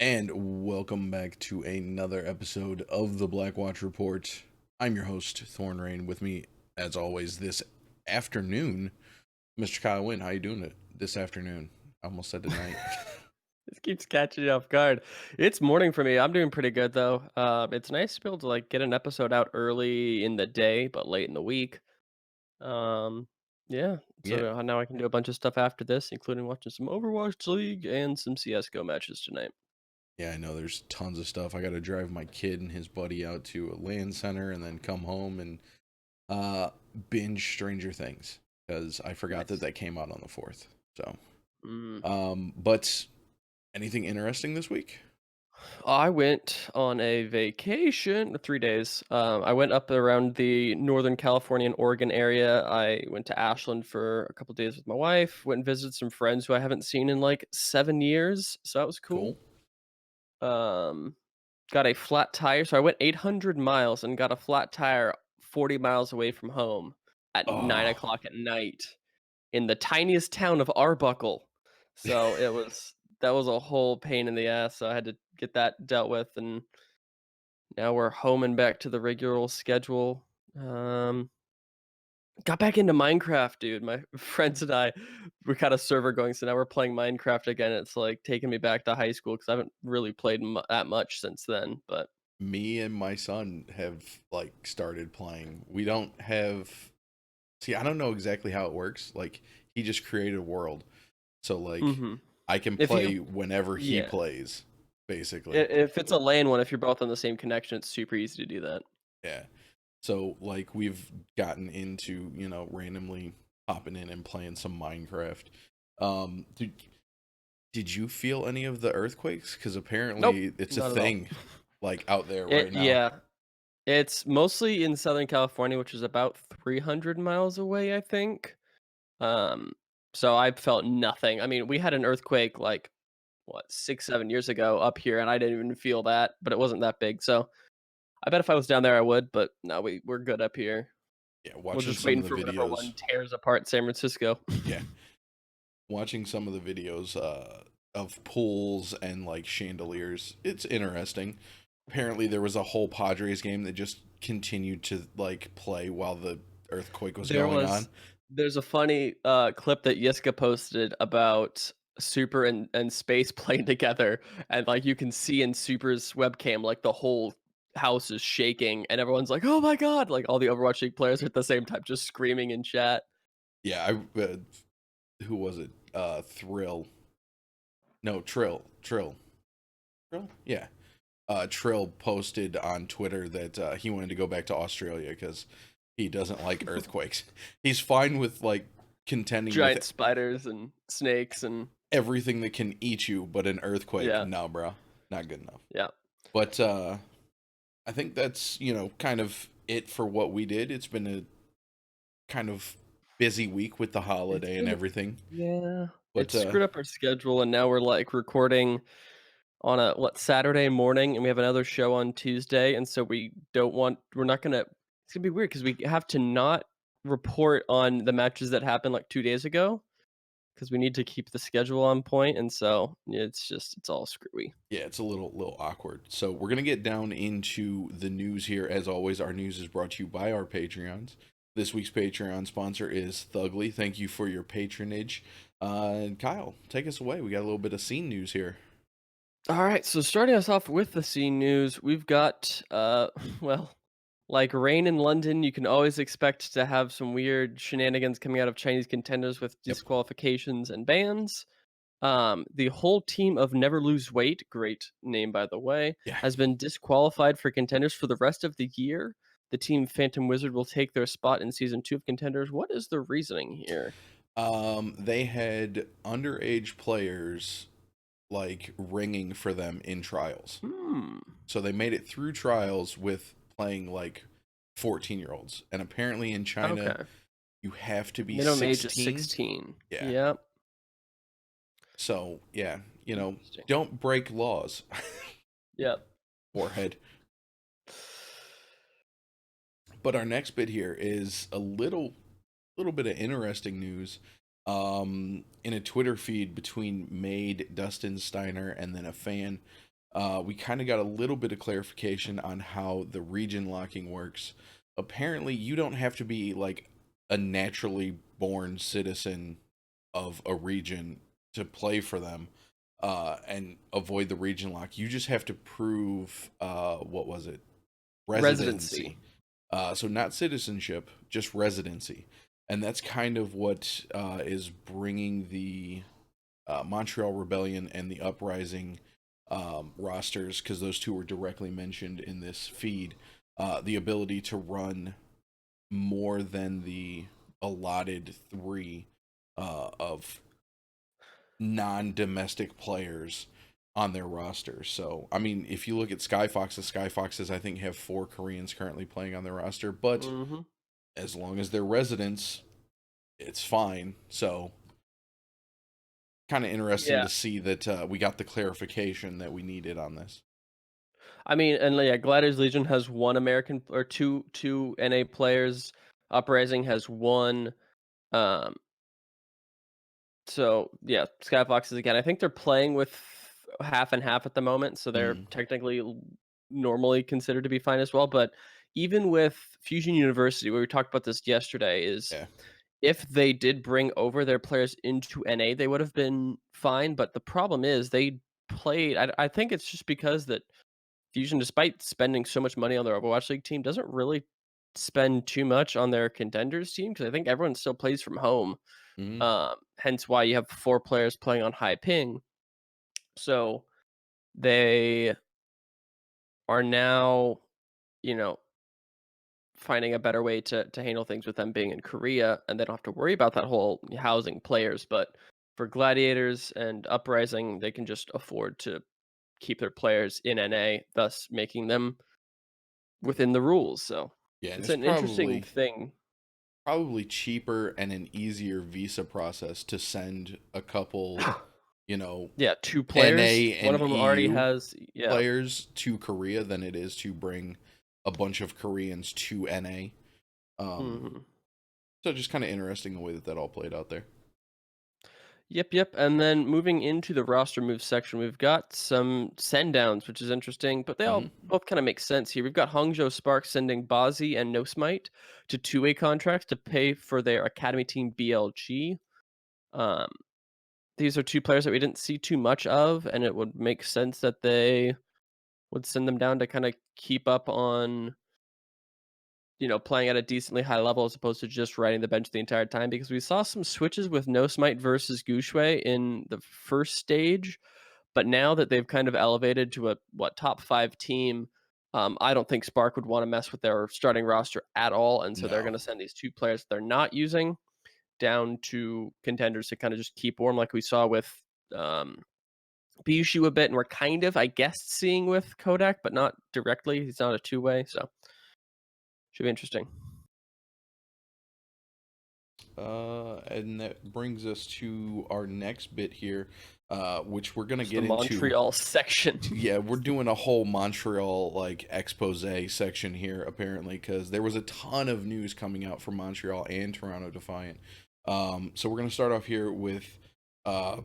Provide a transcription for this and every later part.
And welcome back to another episode of the Black Watch Report. I'm your host, Thorn Rain. With me, as always, this afternoon, Mr. Kyle Wynn. How you doing it this afternoon? I almost said tonight. This keeps catching you off guard. It's morning for me. I'm doing pretty good though. It's nice to be able to get an episode out early in the day, but late in the week. Um, yeah. Yeah, So now I can do a bunch of stuff after this, including watching some Overwatch League and some CS:GO matches tonight. yeah, I know there's tons of stuff. I got to drive my kid and his buddy out to a land center and then come home and uh, binge Stranger Things because I forgot that Nice. that came out on the 4th. So, Mm. but anything interesting this week? I went on a vacation, 3 days. I went up around the Northern California and Oregon area. I went to Ashland for a couple days with my wife. Went and visited some friends who I haven't seen in like 7 years, so that was cool. Cool. Um, got a flat tire, so I went 800 miles and got a flat tire 40 miles away from home at nine Oh. o'clock at night in the tiniest town of Arbuckle. So that was a whole pain in the ass. So I had to get that dealt with, and now we're home and back to the regular old schedule. Got back into Minecraft, dude. My friends and we got a server going, so now we're playing Minecraft again. It's like taking me back to high school because I haven't really played that much since then. But Me and my son have like started playing. We don't have See, I don't know exactly how it works. Like he just created a world. So like hmm I can if play you, whenever he yeah, plays, basically. if it's a LAN one, if you're both on the same connection, it's super easy to do that. Yeah. So like we've gotten into, randomly hopping in and playing some Minecraft. Did you feel any of the earthquakes? Because Nope, apparently it's a not at all. thing like out there right now. Yeah, it's mostly in Southern California, which is about 300 miles away, I think. Um, so I felt nothing. I mean, we had an earthquake like what 6, 7 years ago up here, and I didn't even feel that, but it wasn't that big. So I bet if I was down there, I would. But no, we're good up here. Yeah, We're watching just some waiting of the for whatever videos. one tears apart San Francisco. Yeah, watching some of the videos of pools and like chandeliers. It's interesting. Apparently there was a whole Padres game that just continued to like play while the earthquake was There going on. was there's a funny clip that Yiska posted about Super and Space playing together, and like you can see in Super's webcam like the whole house is shaking, and everyone's like, "Oh my god!" Like all the Overwatch League players are at the same time just screaming in chat. Yeah, who was it? Thrill. No, Trill. Yeah. Trill posted on Twitter that he wanted to go back to Australia because he doesn't like earthquakes. He's fine with like contending with Giant spiders and snakes and everything that can eat you, but an earthquake, yeah, no, bro, not good enough. yeah. But I think that's kind of it for what we did. It's been a kind of busy week with the It's holiday and been everything. yeah. But It's screwed up our schedule, and now we're like recording on a Saturday morning, and we have another show on Tuesday, and so we're not gonna it's gonna be weird because we have to not report on the matches that happened like 2 days ago because we need to keep the schedule on point, and so it's all screwy. yeah, it's a little awkward. So we're gonna get down into the news here. As always, our news is brought to you by our Patreons. This week's Patreon sponsor is Thugly. Thank you for your patronage. Kyle, take us away. We got a little bit of scene news here. All right, so starting us off with the scene news, we've got well, like rain in London, you can always expect to have some weird shenanigans coming out of Chinese contenders with Yep. disqualifications and bans. The whole team of Never Lose Weight, great name by the way, Yeah. has been disqualified for contenders for the rest of the year. The team Phantom Wizard will take their spot in season 2 of Contenders. What is the reasoning here? They had underage players like ringing for them in trials. Hmm. So they made it through trials with playing like 14-year-olds. And apparently in China, Okay. you have to be Minimum age is 16. 16. Yeah. Yep. So, yeah, Interesting. don't break laws. Yep. Warhead. But our next bit here is a little bit of interesting news. In a Twitter feed between Maid, Dustin Steiner, and then a fan, we kind of got a little bit of clarification on how the region locking works. Apparently, you don't have to be like a naturally born citizen of a region to play for them and avoid the region lock. You just have to prove what was it? Residency. Residency. So not citizenship, just residency. And that's kind of what is bringing the Montreal Rebellion and the Uprising rosters, because those two were directly mentioned in this feed, the ability to run more than the allotted three of non-domestic players on their roster. So, I mean, if you look at Skyfoxes, I think have 4 Koreans currently playing on their roster, but Mm-hmm. as long as they're residents, it's fine. So, kind of interesting Yeah. to see that we got the clarification that we needed on this. I mean, and yeah, Gladiators Legion has 1 American or two NA players. Uprising has 1. Um, so yeah, Skyfoxes again. I think they're playing with half and half at the moment, so they're Mm, technically normally considered to be fine as well. But even with Fusion University, where we talked about this yesterday, is yeah. if they did bring over their players into NA, they would have been fine. But the problem is they played. I think it's just because that Fusion, despite spending so much money on their Overwatch League team, doesn't really spend too much on their contenders team because I think everyone still plays from home. Mm, Hence why you have 4 players playing on high ping. So they are now, you know, finding a better way to handle things with them being in Korea, and they don't have to worry about that whole housing players. But for Gladiators and Uprising, they can just afford to keep their players in NA, thus making them within the rules. So yeah, and it's it's an interesting thing. probably cheaper and an easier visa process to send a couple, you know, Yeah, 2 players. NA One of and them already EU has, yeah. players to Korea than it is to bring a bunch of Koreans to NA. Mhm. So just kind of interesting the way that all played out there. Yep. And then moving into the roster moves section, we've got some send downs, which is interesting, but they Hmm. all both kind of make sense here. We've got Hangzhou Spark sending Bazzi and NoSmite to 2-way contracts to pay for their academy team BLG. Um, these are 2 players that we didn't see too much of, and it would make sense that they would send them down to kind of keep up on, playing at a decently high level as opposed to just riding the bench the entire time, because we saw some switches with No Smite versus Gushue in the first stage, but now that they've kind of elevated to a top 5 team, I don't think Spark would want to mess with their starting roster at all, and so they're going No. to send these 2 players they're not using down to contenders to kind of just keep warm, like we saw with um, Bijou a bit, and we're kind of, I guess, seeing with Kodak, but not directly. He's not a 2-way, so should be interesting. And that brings us to our next bit here, which we're gonna It's the get into. Montreal section. Yeah, we're doing a whole Montreal like expose section here apparently, because there was a ton of news coming out from Montreal and Toronto Defiant. So we're gonna start off here with uh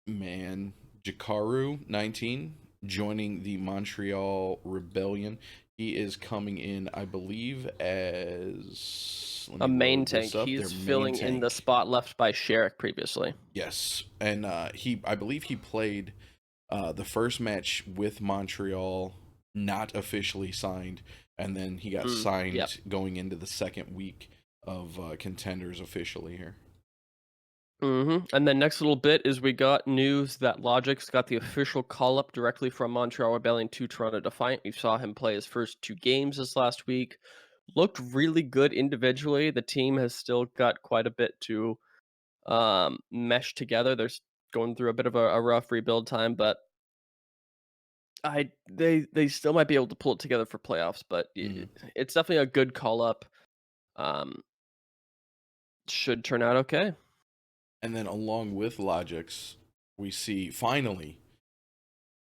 man Jakaru 19 joining the Montreal Rebellion. He is coming in, I believe, as let A me main load tank. this up. Their He's main filling in the tank. spot left by Sherrick previously. Yes, and I believe he played the first match with Montreal, not officially signed, and then he got Yep. signed going into the second week of contenders officially here. And then next little bit is we got news that Logix got the official call up directly from Montreal Rebellion to Toronto Defiant. We saw him play his first 2 games this last week. Looked really good individually. The team has still got quite a bit to mesh together. They're going through a bit of a rough rebuild time, but they still might be able to pull it together for playoffs. But Mm. it's definitely a good call up. Um, should turn out okay. And then along with Logix, we see finally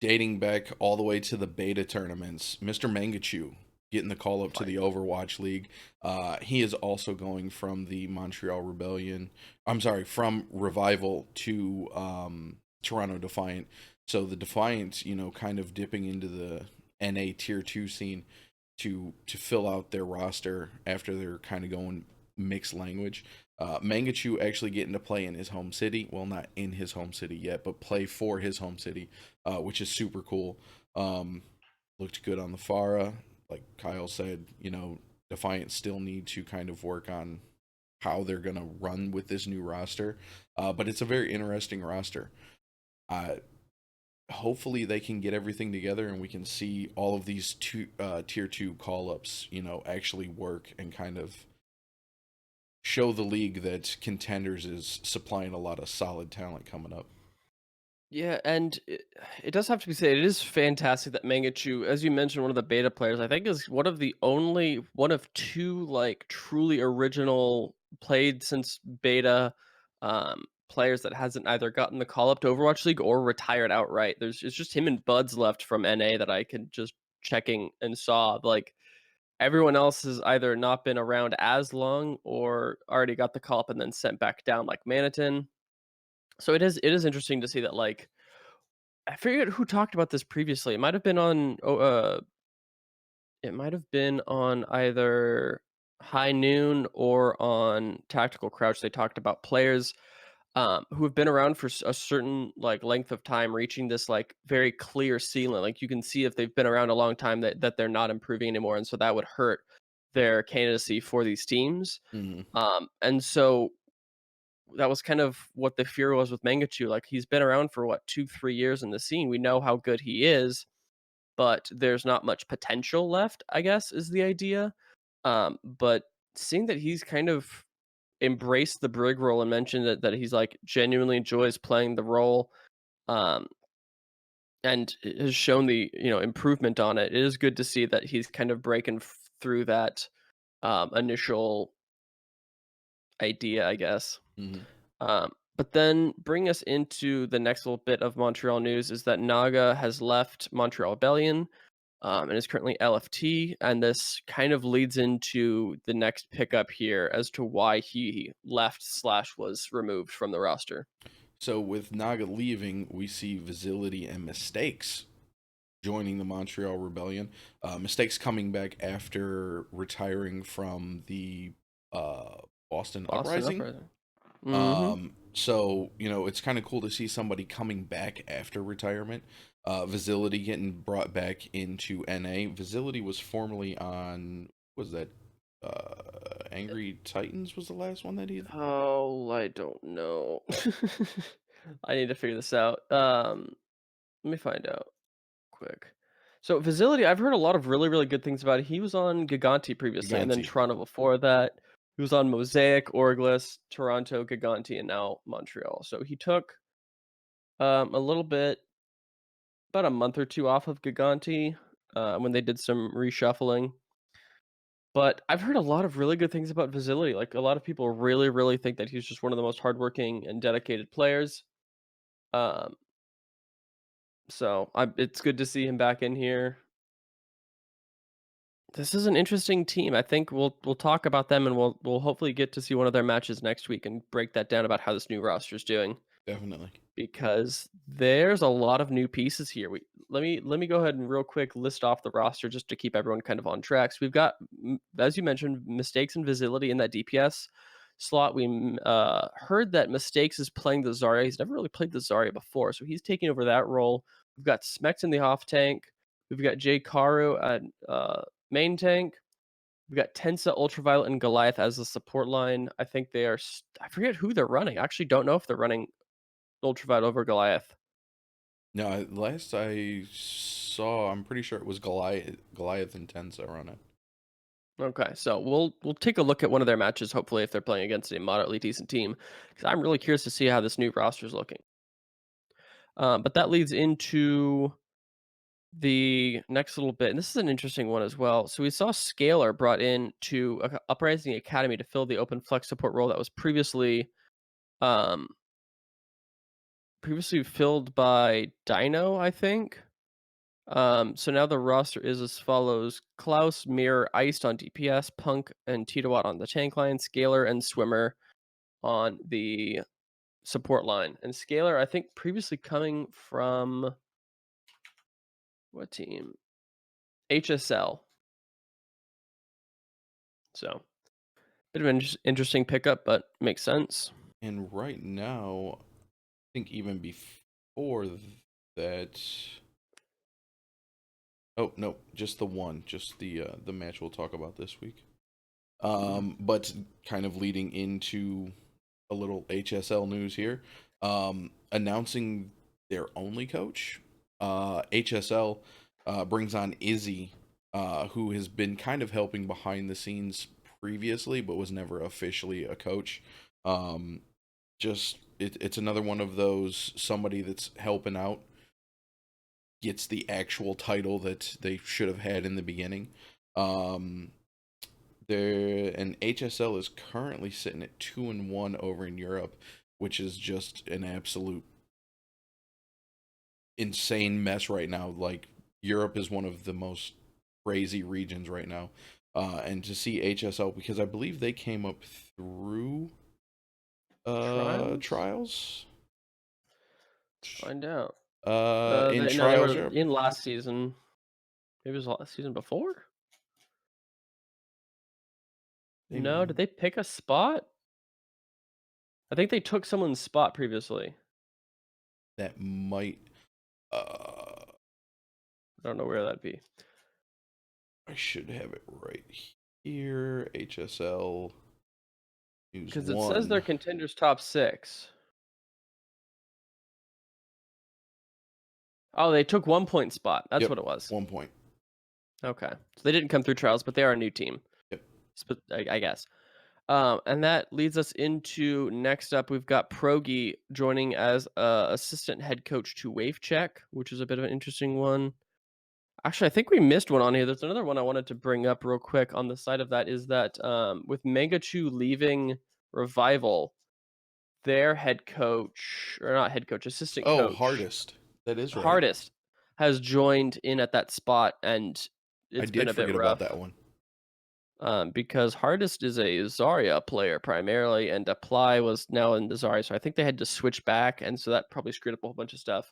dating back all the way to the beta tournaments, Mr. Mangachu getting the call up to the Overwatch League. He is also going from the Montreal Rebellion. I'm sorry, from Revival to Toronto Defiant. So the Defiant, kind of dipping into the NA tier 2 scene to fill out their roster after they're kind of going mixed language. Mangachu actually getting to play in his home city. Well, not in his home city yet, but play for his home city, which is super cool. Looked good on the Farah. Like Kyle said, Defiant still need to kind of work on how they're going to run with this new roster. But it's a very interesting roster. Uh, Hopefully they can get everything together and we can see all of these tier 2 call-ups actually work and kind of show the league that Contenders is supplying a lot of solid talent coming up. Yeah, and it does have to be said, it is fantastic that Mangachu, as you mentioned, one of the beta players, I think is one of two like truly original played since beta players that hasn't either gotten the call up to Overwatch League or retired outright. It's just him and Buds left from NA that I could just checking and saw. Like everyone else has either not been around as long or already got the call up and then sent back down like Manitin. So it is interesting to see that like I forget who talked about this previously. It might have been on either High Noon or on Tactical Crouch. They talked about players who have been around for a certain like length of time, reaching this like very clear ceiling. Like you can see if they've been around a long time that they're not improving anymore, and so that would hurt their candidacy for these teams. Mm-hmm. And so that was kind of what the fear was with Mangachu. Like he's been around for what 2-3 years in the scene. We know how good he is, but there's not much potential left, I guess, is the idea. But seeing that he's kind of embraced the Brig role and mentioned that he's like genuinely enjoys playing the role, um, and has shown the improvement on it. It is good to see that he's kind of breaking through that initial idea, I guess. Mm-hmm. But then bring us into the next little bit of Montreal news is that Naga has left Montreal Rebellion and is currently LFT. And this kind of leads into the next pickup here as to why he left/was removed from the roster. So with Naga leaving, we see Vizility and Mistakes joining the Montreal Rebellion. Mistakes coming back after retiring from the Boston Boston Uprising. Uprising. Mm-hmm. So it's kind of cool to see somebody coming back after retirement. Vizility getting brought back into NA. Vizility was formerly on, what was that? Angry Titans was the last one that he. Oh, I don't know. I need to figure this out. Let me find out quick. So Vizility, I've heard a lot of really, really good things about it. He was on Giganti previously, and then Giganti. Toronto before that. He was on Mosaic, Orglis, Toronto, Giganti, and now Montreal. So he took a little bit, about a month or two off of Giganti when they did some reshuffling. But I've heard a lot of really good things about Vizility. Like a lot of people really, really think that he's just one of the most hardworking and dedicated players. Um, it's good to see him back in here. This is an interesting team. I think we'll talk about them, and we'll hopefully get to see one of their matches next week and break that down about how this new roster is doing, Definitely. because there's a lot of new pieces here. Let me go ahead and real quick list off the roster just to keep everyone kind of on track. So we've got, as you mentioned, Mistakes and Vizility in that DPS slot. We heard that Mistakes is playing the Zarya. He's never really played the Zarya before, so he's taking over that role. We've got Smex in the off tank. We've got Jay Karu at main tank. We've got Tensa, Ultraviolet, and Goliath as the support line. I think they are. I forget who they're running. I actually don't know if they're running Ultraviolet over Goliath. No, last I saw, I'm pretty sure it was Goliath and Tensa on it. Okay, so we'll take a look at one of their matches. Hopefully, if they're playing against a moderately decent team, because I'm really curious to see how this new roster is looking. But that leads into the next little bit, and this is an interesting one as well. So we saw Scalar brought in to Uprising Academy to fill the open flex support role that was um, previously filled by Dino, I think. So now the roster is as follows: Klaus, Mirror, Iced on DPS, Punk and Titowat on the tank line, Scalar and Swimmer on the support line. And Scalar, I think previously coming from what team? HSL. So bit of an interesting pickup, but makes sense. And right now, I think even before that. Oh no, just the one, just the match we'll talk about this week. But kind of leading into a little HSL news here, announcing their only coach. HSL brings on Izzy, who has been kind of helping behind the scenes previously, but was never officially a coach. It's another one of those, somebody that's helping out gets the actual title that they should have had in the beginning. There and HSL is currently sitting at 2-1 over in Europe, which is just an absolute insane mess right now. Like, Europe is one of the most crazy regions right now. And to see HSL, because I believe they came up through trials. Let's find out. In They trials, were in last season. Maybe it was last season before. No, did they pick a spot? I think they took someone's spot previously. that might. I don't know where that'd be. I should have it right here. HSL News Because it says they're 1. contenders top 6. Oh, they took 1 point spot. That's Yep, what it was. 1 point. Okay. So they didn't come through trials, but they are a new team. Yep. I guess. And that leads us into next up. We've got Progi joining as assistant head coach to Wave Check, which is a bit of an interesting one. Actually, I think we missed one on here. There's another one I wanted to bring up real quick on the side of that is that with Mangachu leaving Revival, their head coach, or not head coach, assistant coach. Hardest. That is right. Hardest has joined in at that spot, and it's been a bit rough. About that one. Because Hardest is a Zarya player primarily, and Apply was now in the Zarya, so I think they had to switch back, and so that probably screwed up a whole bunch of stuff.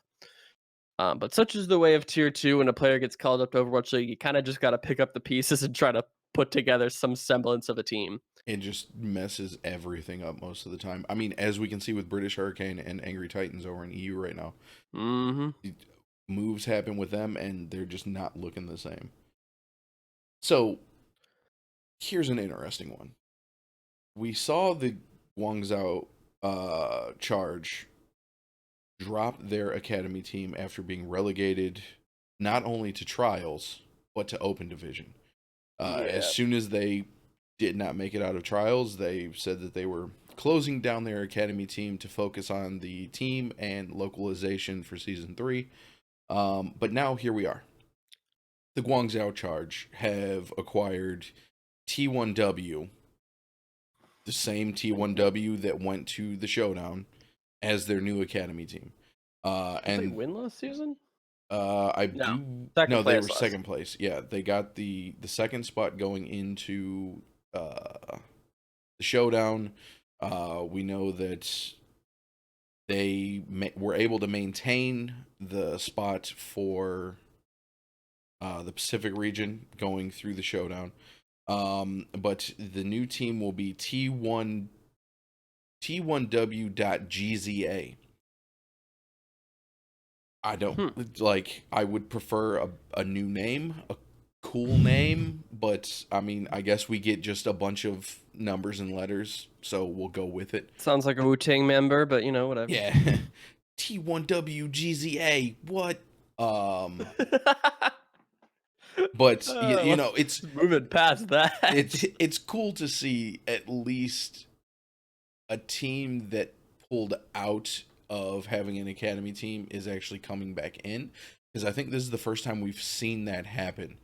But such is the way of Tier 2 when a player gets called up to Overwatch League. You kind of just got to pick up the pieces and try to put together some semblance of a team. It just messes everything up most of the time. I mean, as we can see with British Hurricane and Angry Titans over in EU right now. Moves happen with them, and they're just not looking the same. So, here's an interesting one. We saw the Guangzhou Charge drop their academy team after being relegated not only to trials, but to open division. As soon as they did not make it out of trials, they said that they were closing down their academy team to focus on the team and localization for Season 3. But now here we are. The Guangzhou Charge have acquired T1W, the same T1W that went to the Showdown, as their new academy team. Did they win last season? They were second place. Yeah, they got the second spot going into the Showdown. We know that they were able to maintain the spot for the Pacific region going through the Showdown. But the new team will be T1W.GZA. I don't like. I would prefer a new name, a cool name, but I mean, I guess we get just a bunch of numbers and letters, so we'll go with it. Sounds like a Wu-Tang member, but you know, whatever. Yeah, T1WGZA. What? But you know, it's moving past that. It's cool to see at least a team that pulled out of having an academy team is actually coming back in, because I think this is the first time we've seen that happen.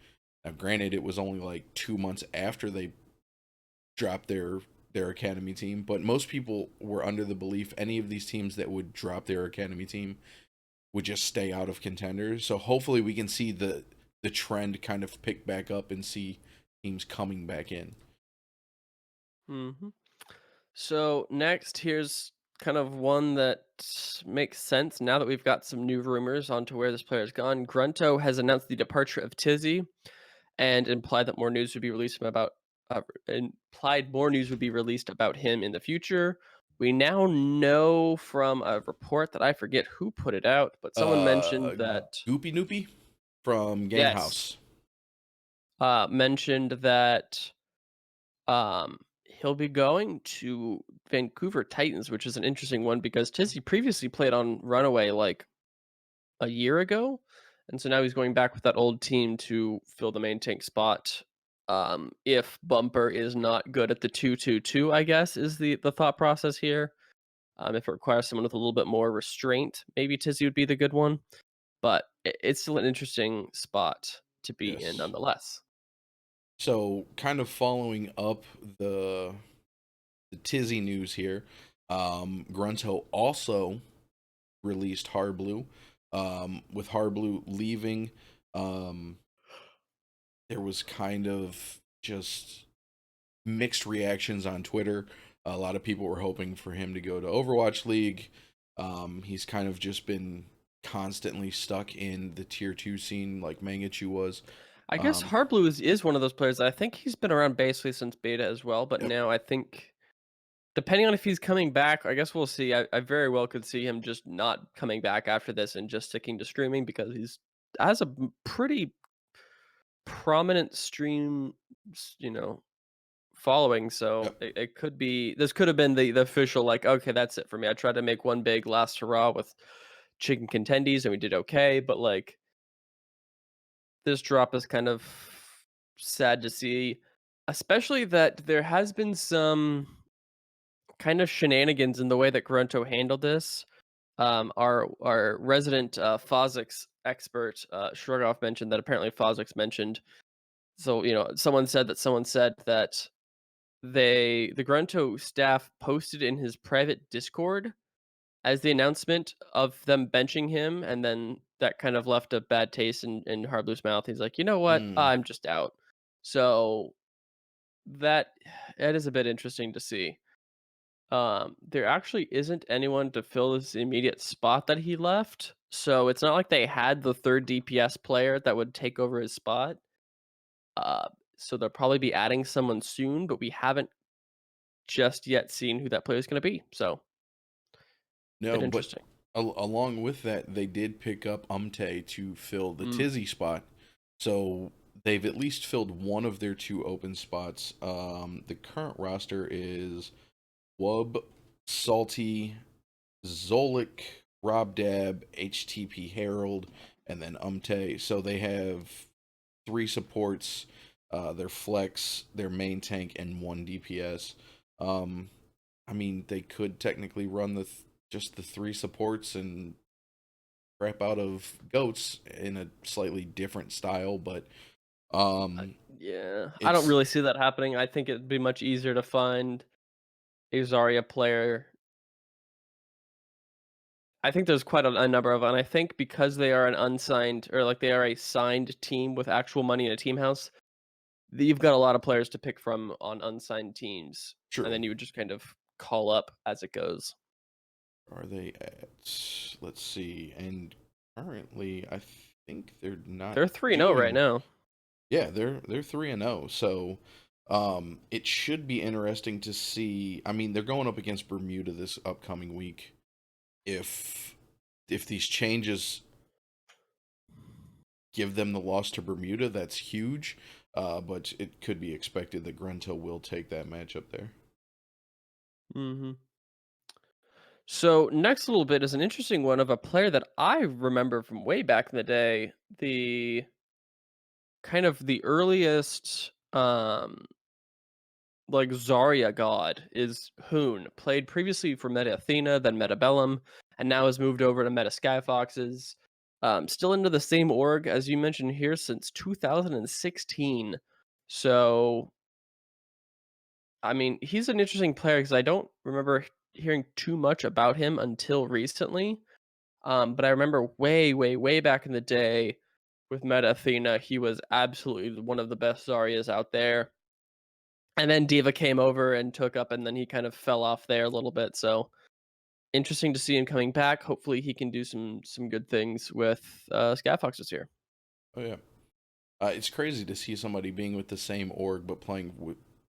Now, granted, it was only like 2 months after they dropped their academy team, but most people were under the belief any of these teams that would drop their academy team would just stay out of contenders. So hopefully we can see the trend kind of pick back up and see teams coming back in. So next, here's kind of one that makes sense now that we've got some new rumors onto where this player has gone. Grunto has announced the departure of Tizzy and implied that more news would be released about implied more news would be released about him in the future. We now know from a report that I forget who put it out, but someone mentioned that Goopy Noopy from Game yes, House. mentioned that he'll be going to Vancouver Titans, which is an interesting one because Tizzy previously played on Runaway like a year ago, and so now he's going back with that old team to fill the main tank spot. If Bumper is not good at the 2-2-2, I guess is the thought process here. If it requires someone with a little bit more restraint, maybe Tizzy would be the good one. But it's still an interesting spot to be in, Yes. nonetheless. So, kind of following up the Tizzy news here, Grunto also released Harblu. With Harblu leaving, there was kind of just mixed reactions on Twitter. A lot of people were hoping for him to go to Overwatch League. He's kind of just been constantly stuck in the tier 2 scene like Mangachu was. I guess Harblu is one of those players. I think he's been around basically since beta as well, but Yep. now I think depending on if he's coming back, I guess we'll see. I very well could see him just not coming back after this and just sticking to streaming because he's has a pretty prominent stream, following. So Yep. it could be this could have been the official like, okay, that's it for me. I tried to make one big last hurrah with Chicken Contendies and we did okay, but like this drop is kind of sad to see, especially that there has been some kind of shenanigans in the way that Grunto handled this. Our resident Phozix expert Shrugoff mentioned that apparently Phozix mentioned. So someone said that the Grunto staff posted in his private Discord as the announcement of them benching him, and then that kind of left a bad taste in Harblu's mouth. He's like, you know what, Mm. I'm just out. So that it is a bit interesting to see. There actually isn't anyone to fill this immediate spot that he left. So it's not like they had the third DPS player that would take over his spot. Uh, so they'll probably be adding someone soon, but we haven't just yet seen who that player is going to be. So, bit No, but interesting. along with that, they did pick up Umte to fill the Mm. Tizzy spot. So they've at least filled one of their two open spots. The current roster is Wub, Salty, Zolik, Rob Dab, HTP Harold, and then Umte. So they have three supports, their flex, their main tank, and one DPS. Um, I mean, they could technically run just the three supports and crap out of goats in a slightly different style, but Yeah, I don't it's really see that happening. I think it'd be much easier to find a Zarya player. I think there's quite a number of, and I think because they are an unsigned or like they are a signed team with actual money in a team house, you've got a lot of players to pick from on unsigned teams, and true. then you would just kind of call up as it goes. Are they at? Let's see. And currently, I think they're not They're 3-0 right doing. now. Yeah, they're 3-0. So, it should be interesting to see. I mean, they're going up against Bermuda this upcoming week. If these changes give them the loss to Bermuda, that's huge. But it could be expected that Grunto will take that matchup there. Hmm. So next little bit is an interesting one of a player that I remember from way back in the day. The kind of the earliest like Zarya god is Hoon, played previously for Meta Athena, then Meta Bellum, and now has moved over to Meta Skyfoxes. Still into the same org as you mentioned here since 2016. So I mean, he's an interesting player because I don't remember hearing too much about him until recently. But I remember way, way, way back in the day with Meta Athena, he was absolutely one of the best Zaryas out there. And then Diva came over and took up, and then he kind of fell off there a little bit. So interesting to see him coming back. Hopefully, he can do some good things with Skyfox this year. Oh yeah, it's crazy to see somebody being with the same org but playing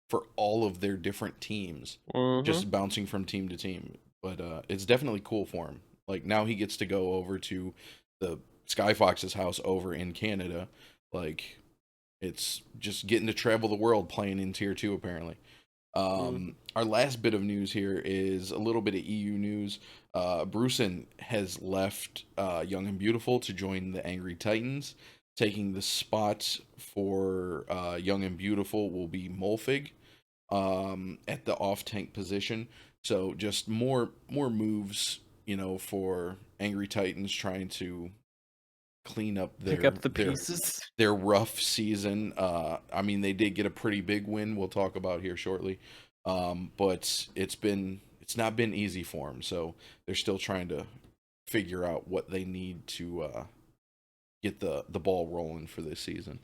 for all of their different teams, Mm-hmm. just bouncing from team to team. But it's definitely cool for him. Like now he gets to go over to the Skyfox's house over in Canada. Like it's just getting to travel the world playing in tier 2 apparently. Mm-hmm. Our last bit of news here is a little bit of EU news. Brucin has left Young and Beautiful to join the Angry Titans. Taking the spot for Young and Beautiful will be Molfig at the off tank position. So just more moves, for Angry Titans trying to clean up Pick up the pieces. their rough season. I mean, they did get a pretty big win. We'll talk about here shortly. But it's not been easy for them. So they're still trying to figure out what they need to get the ball rolling for this season.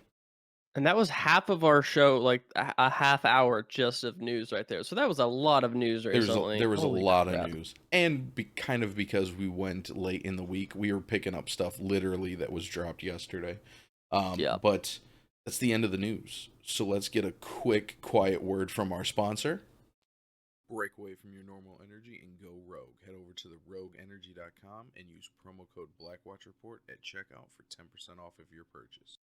And that was half of our show, like a half hour just of news right there. So that was a lot of news recently. There was a Holy lot of crap. news, and kind of because we went late in the week, we were picking up stuff literally that was dropped yesterday. Yeah. But that's the end of the news. So let's get a quick, quiet word from our sponsor. Break away from your normal energy and go rogue. Head over to the rogueenergy.com and use promo code BlackwatchReport at checkout for 10% off of your purchase.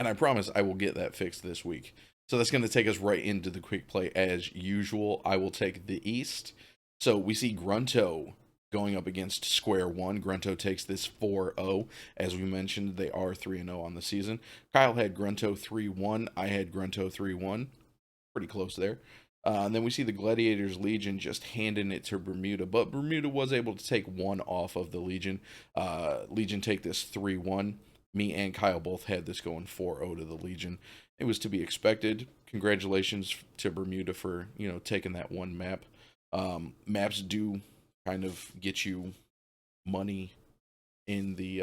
And I promise I will get that fixed this week. So that's going to take us right into the quick play as usual. I will take the East. So we see Grunto going up against Square One. Grunto takes this 4-0. As we mentioned, they are 3-0 on the season. Kyle had Grunto 3-1. I had Grunto 3-1. Pretty close there. And then we see the Gladiators Legion just handing it to Bermuda. But Bermuda was able to take one off of the Legion. Legion take this 3-1. Me and Kyle both had this going 4-0 to the Legion. It was to be expected. Congratulations to Bermuda for, taking that one map. Maps do kind of get you money in the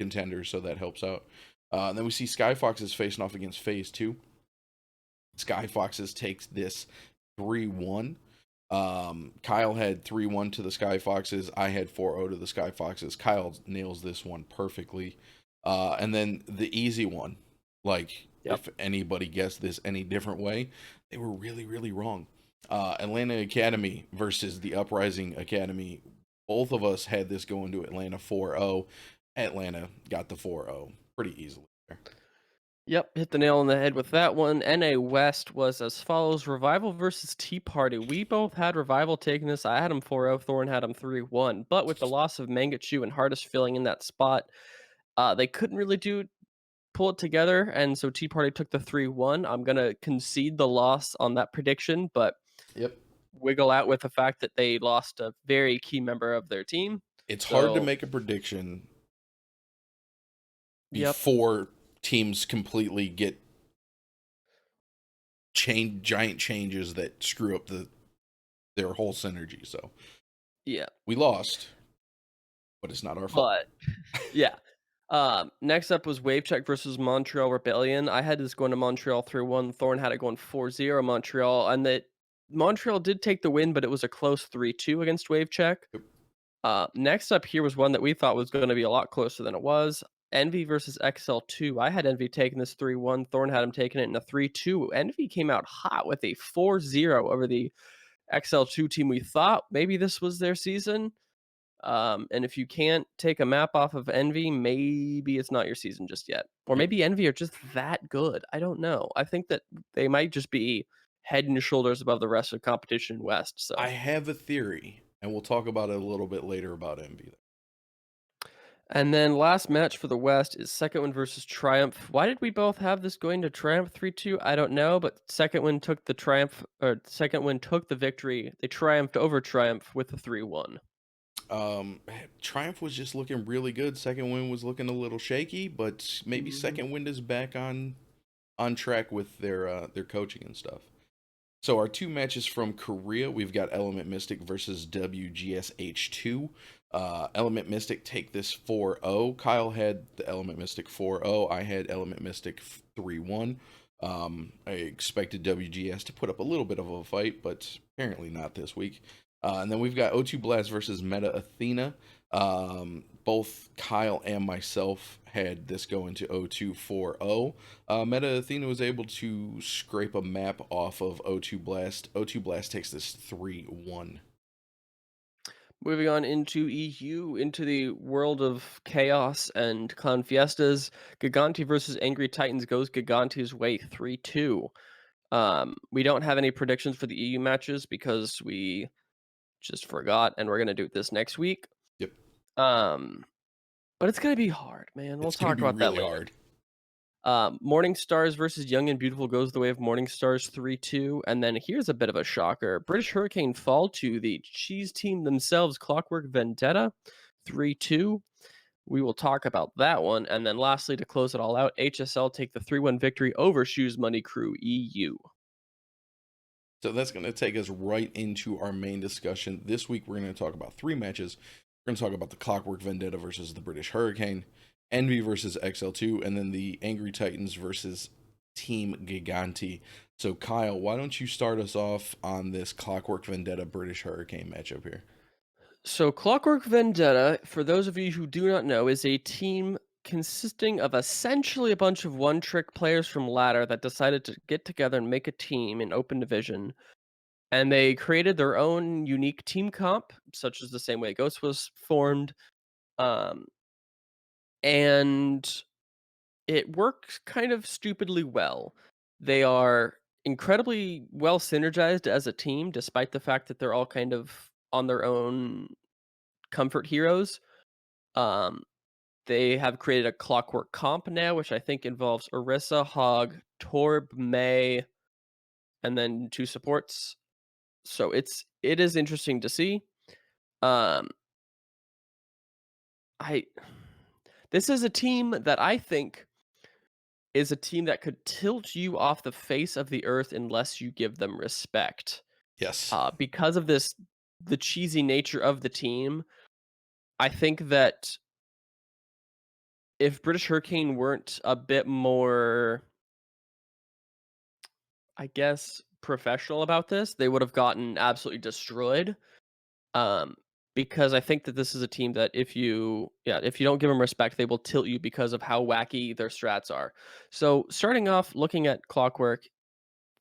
contenders, so that helps out. And then we see Skyfoxes facing off against Phase 2. Skyfoxes takes this 3-1. Kyle had 3-1 to the Skyfoxes. I had 4-0 to the Skyfoxes. Kyle nails this one perfectly. And then the easy one, if anybody guessed this any different way, they were really, really wrong. Atlanta Academy versus the Uprising Academy. Both of us had this going to Atlanta 4-0. Atlanta got the 4-0 pretty easily there. Yep, hit the nail on the head with that one. NA West was as follows: Revival versus Tea Party. We both had Revival taking this. I had him 4-0. Thorn had him 3-1. But with the loss of Mangachu and Hardest filling in that spot, they couldn't really pull it together, and so Tea Party took the 3-1. I'm gonna concede the loss on that prediction, but Yep. wiggle out with the fact that they lost a very key member of their team. It's hard to make a prediction before teams completely get giant changes that screw up their whole synergy. So yeah, we lost, but it's not our fault. But yeah. Next up was Wave Check versus Montreal Rebellion. I had this going to Montreal 3-1. Thorn had it going 4-0 Montreal, and that Montreal did take the win, but it was a close 3-2 against Wave Check. Next up here was one that we thought was going to be a lot closer than it was. Envy versus XL2. I had Envy taking this 3-1. Thorn had him taking it in a 3-2. Envy came out hot with a 4-0 over the XL2 team. We thought maybe this was their season. And if you can't take a map off of Envy, maybe it's not your season just yet. Or maybe Envy are just that good. I don't know. I think that they might just be head and shoulders above the rest of the competition in West. So I have a theory, and we'll talk about it a little bit later about Envy. And then last match for the West is Second Wind versus Triumph. Why did we both have this going to Triumph 3-2? I don't know, but Second Wind took the victory. They triumphed over Triumph with the 3-1. Triumph was just looking really good. Second Wind was looking a little shaky, but maybe Second Wind is back on track with their coaching and stuff. So our two matches from Korea, we've got Element Mystic versus WGSH2. Element Mystic take this 4-0. Kyle had the Element Mystic 4-0. I had Element Mystic 3-1. I expected WGS to put up a little bit of a fight, but apparently not this week. And then we've got O2 Blast versus Meta Athena. Both Kyle and myself had this go into O2 4-0. Meta Athena was able to scrape a map off of O2 Blast. O2 Blast takes this 3-1. Moving on into EU, into the world of chaos and Clown Fiestas. Gigante versus Angry Titans goes Gigante's way 3-2. We don't have any predictions for the EU matches because we just forgot, and we're gonna do it this next week. Yep. But it's gonna be hard, man. We'll It's going to talk be about that really later. hard. Morning Stars versus Young and Beautiful goes the way of Morning Stars 3-2. And then here's a bit of a shocker. British Hurricane fall to the cheese team themselves, Clockwork Vendetta 3-2. We will talk about that one. And then lastly, to close it all out, HSL take the 3-1 victory over Shoes Money Crew EU. So that's going to take us right into our main discussion. This week, we're going to talk about 3 matches. We're going to talk about the Clockwork Vendetta versus the British Hurricane, Envy versus XL2, and then the Angry Titans versus Team Gigante. So, Kyle, why don't you start us off on this Clockwork Vendetta British Hurricane matchup here? So, Clockwork Vendetta, for those of you who do not know, is a team consisting of essentially a bunch of one-trick players from Ladder that decided to get together and make a team in Open Division. And they created their own unique team comp, such as the same way Ghost was formed. And it works kind of stupidly well. They are incredibly well synergized as a team, despite the fact that they're all kind of on their own comfort heroes. Um, they have created a Clockwork comp now, which I think involves Orisa, Hog, Torb, May, and then 2 supports. So it is interesting to see. Um, I This is a team that I think is a team that could tilt you off the face of the earth unless you give them respect. Yes. Because of the cheesy nature of the team, I think that if British Hurricane weren't a bit more, I guess, professional about this, they would have gotten absolutely destroyed. Um, because I think that this is a team that if you don't give them respect, they will tilt you because of how wacky their strats are. So starting off, looking at Clockwork,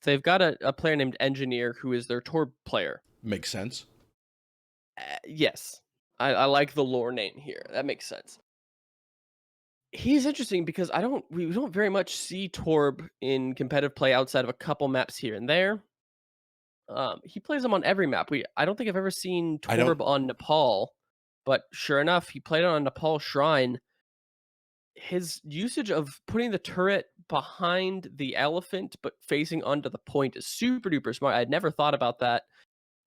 they've got a player named Engineer who is their Torb player. Makes sense. Yes, I like the lore name here. That makes sense. He's interesting because we don't very much see Torb in competitive play outside of a couple maps here and there. He plays him on every map. I don't think I've ever seen I don't. Torb on Nepal, but sure enough, he played on a Nepal shrine. His usage of putting the turret behind the elephant but facing onto the point is super duper smart. I'd never thought about that.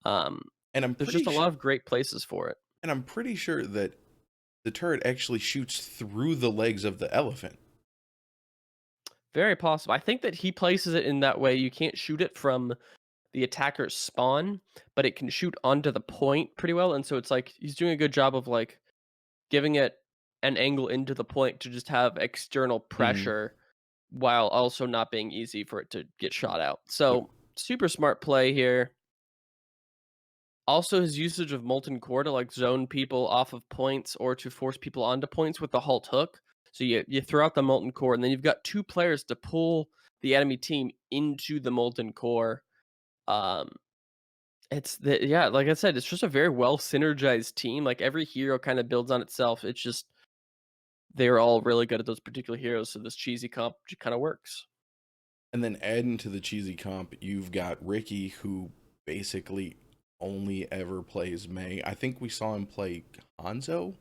And I'm There's pretty just a lot of great places for it. and I'm pretty sure that the turret actually shoots through the legs of the elephant. Very possible. I think that he places it in that way. You can't shoot it from the attacker's spawn, but it can shoot onto the point pretty well. And so it's like he's doing a good job of like giving it an angle into the point to just have external pressure while also not being easy for it to get shot out. Yep. So super smart play here. Also his usage of Molten Core to like zone people off of points or to force people onto points with the halt hook. So you throw out the Molten Core and then you've got 2 players to pull the enemy team into the Molten Core. Like I said, it's just a very well synergized team. Like every hero kind of builds on itself. It's just they're all really good at those particular heroes, so this cheesy comp kind of works. And then adding to the cheesy comp, you've got Ricky, who basically only ever plays May. I think we saw him play Hanzo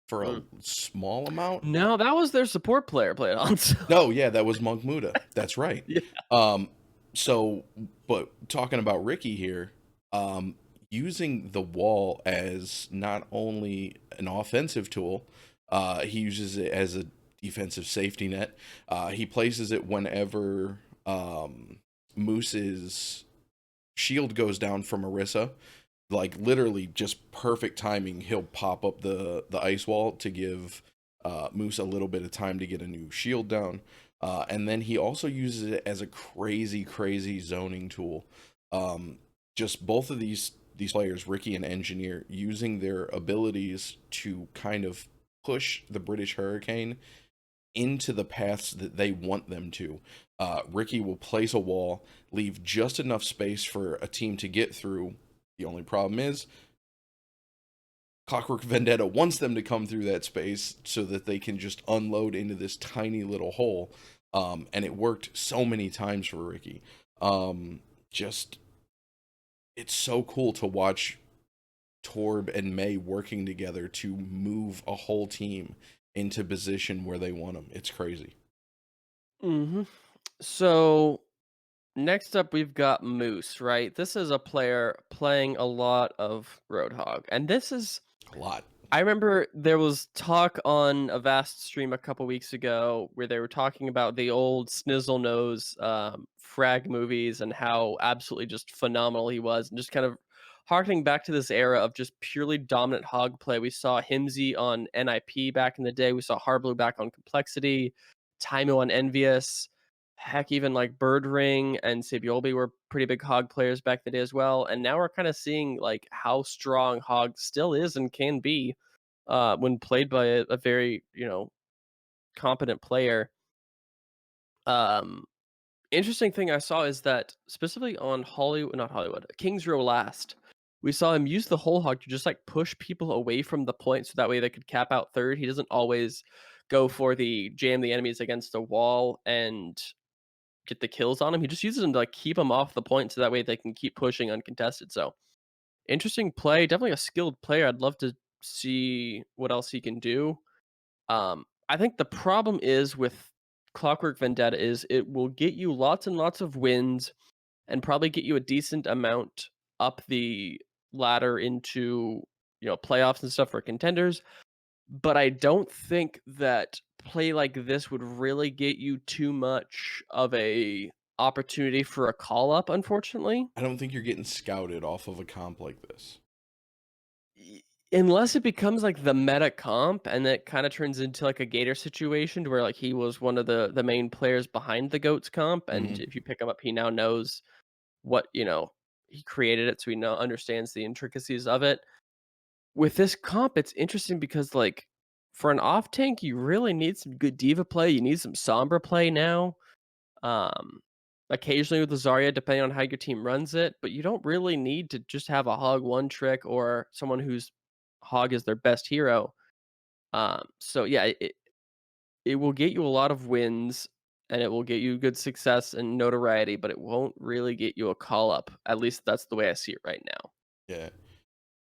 for a small amount. No, that was their support player playing on. No, yeah, that was Monk Muda. That's right. Yeah. So, but talking about Ricky here, using the wall as not only an offensive tool, he uses it as a defensive safety net. He places it whenever Moose's shield goes down from Orisa. Like literally just perfect timing. He'll pop up the ice wall to give Moose a little bit of time to get a new shield down. And then he also uses it as a crazy zoning tool. Just both of these these players, Ricky and Engineer, using their abilities to kind of push the British Hurricane into the paths that they want them to. Ricky will place a wall, leave just enough space for a team to get through. The only problem is Clockwork Vendetta wants them to come through that space so that they can just unload into this tiny little hole. And it worked so many times for Ricky. Just, it's so cool to watch Torb and May working together to move a whole team into position where they want them. It's crazy. So next up, we've got Moose, right? This is a player playing a lot of Roadhog. And this is, A lot. I remember there was talk on a Vast stream a couple weeks ago where they were talking about the old Snizzle Nose frag movies and how absolutely just phenomenal he was. And just kind of harkening back to this era of just purely dominant hog play. We saw Himsy on NIP back in the day. We saw Harblue back on Complexity, Taimo on Envious. Heck, even like Bird Ring and Sabiolbi were pretty big Hog players back in the day as well. And now we're kind of seeing like how strong Hog still is and can be when played by a very, competent player. Um, Interesting thing I saw is that specifically on not Hollywood, King's Row Last, we saw him use the whole hog to just like push people away from the point so that way they could cap out third. He doesn't always go for the jam the enemies against a wall and get the kills on him. He just uses them to like keep them off the point so that way they can keep pushing uncontested. So interesting play, definitely a skilled player. I'd love to see what else he can do. I think the problem is with Clockwork Vendetta is it will get you lots and lots of wins and probably get you a decent amount up the ladder into playoffs and stuff for contenders. But I don't think that play like this would really get you too much of a opportunity for a call up, unfortunately. I don't think you're getting scouted off of a comp like this. Unless it becomes like the meta comp and it kind of turns into like a Gator situation to where like he was one of the main players behind the Goats comp, and if you pick him up, he now knows what he created it, so he now understands the intricacies of it. With this comp, it's interesting because like for an off tank, you really need some good diva play. You need some Sombra play now. Um, Occasionally with the Zarya, depending on how your team runs it, but you don't really need to just have a hog one trick or someone whose hog is their best hero. So yeah, it will get you a lot of wins and it will get you good success and notoriety, but it won't really get you a call up. At least that's the way I see it right now. Yeah.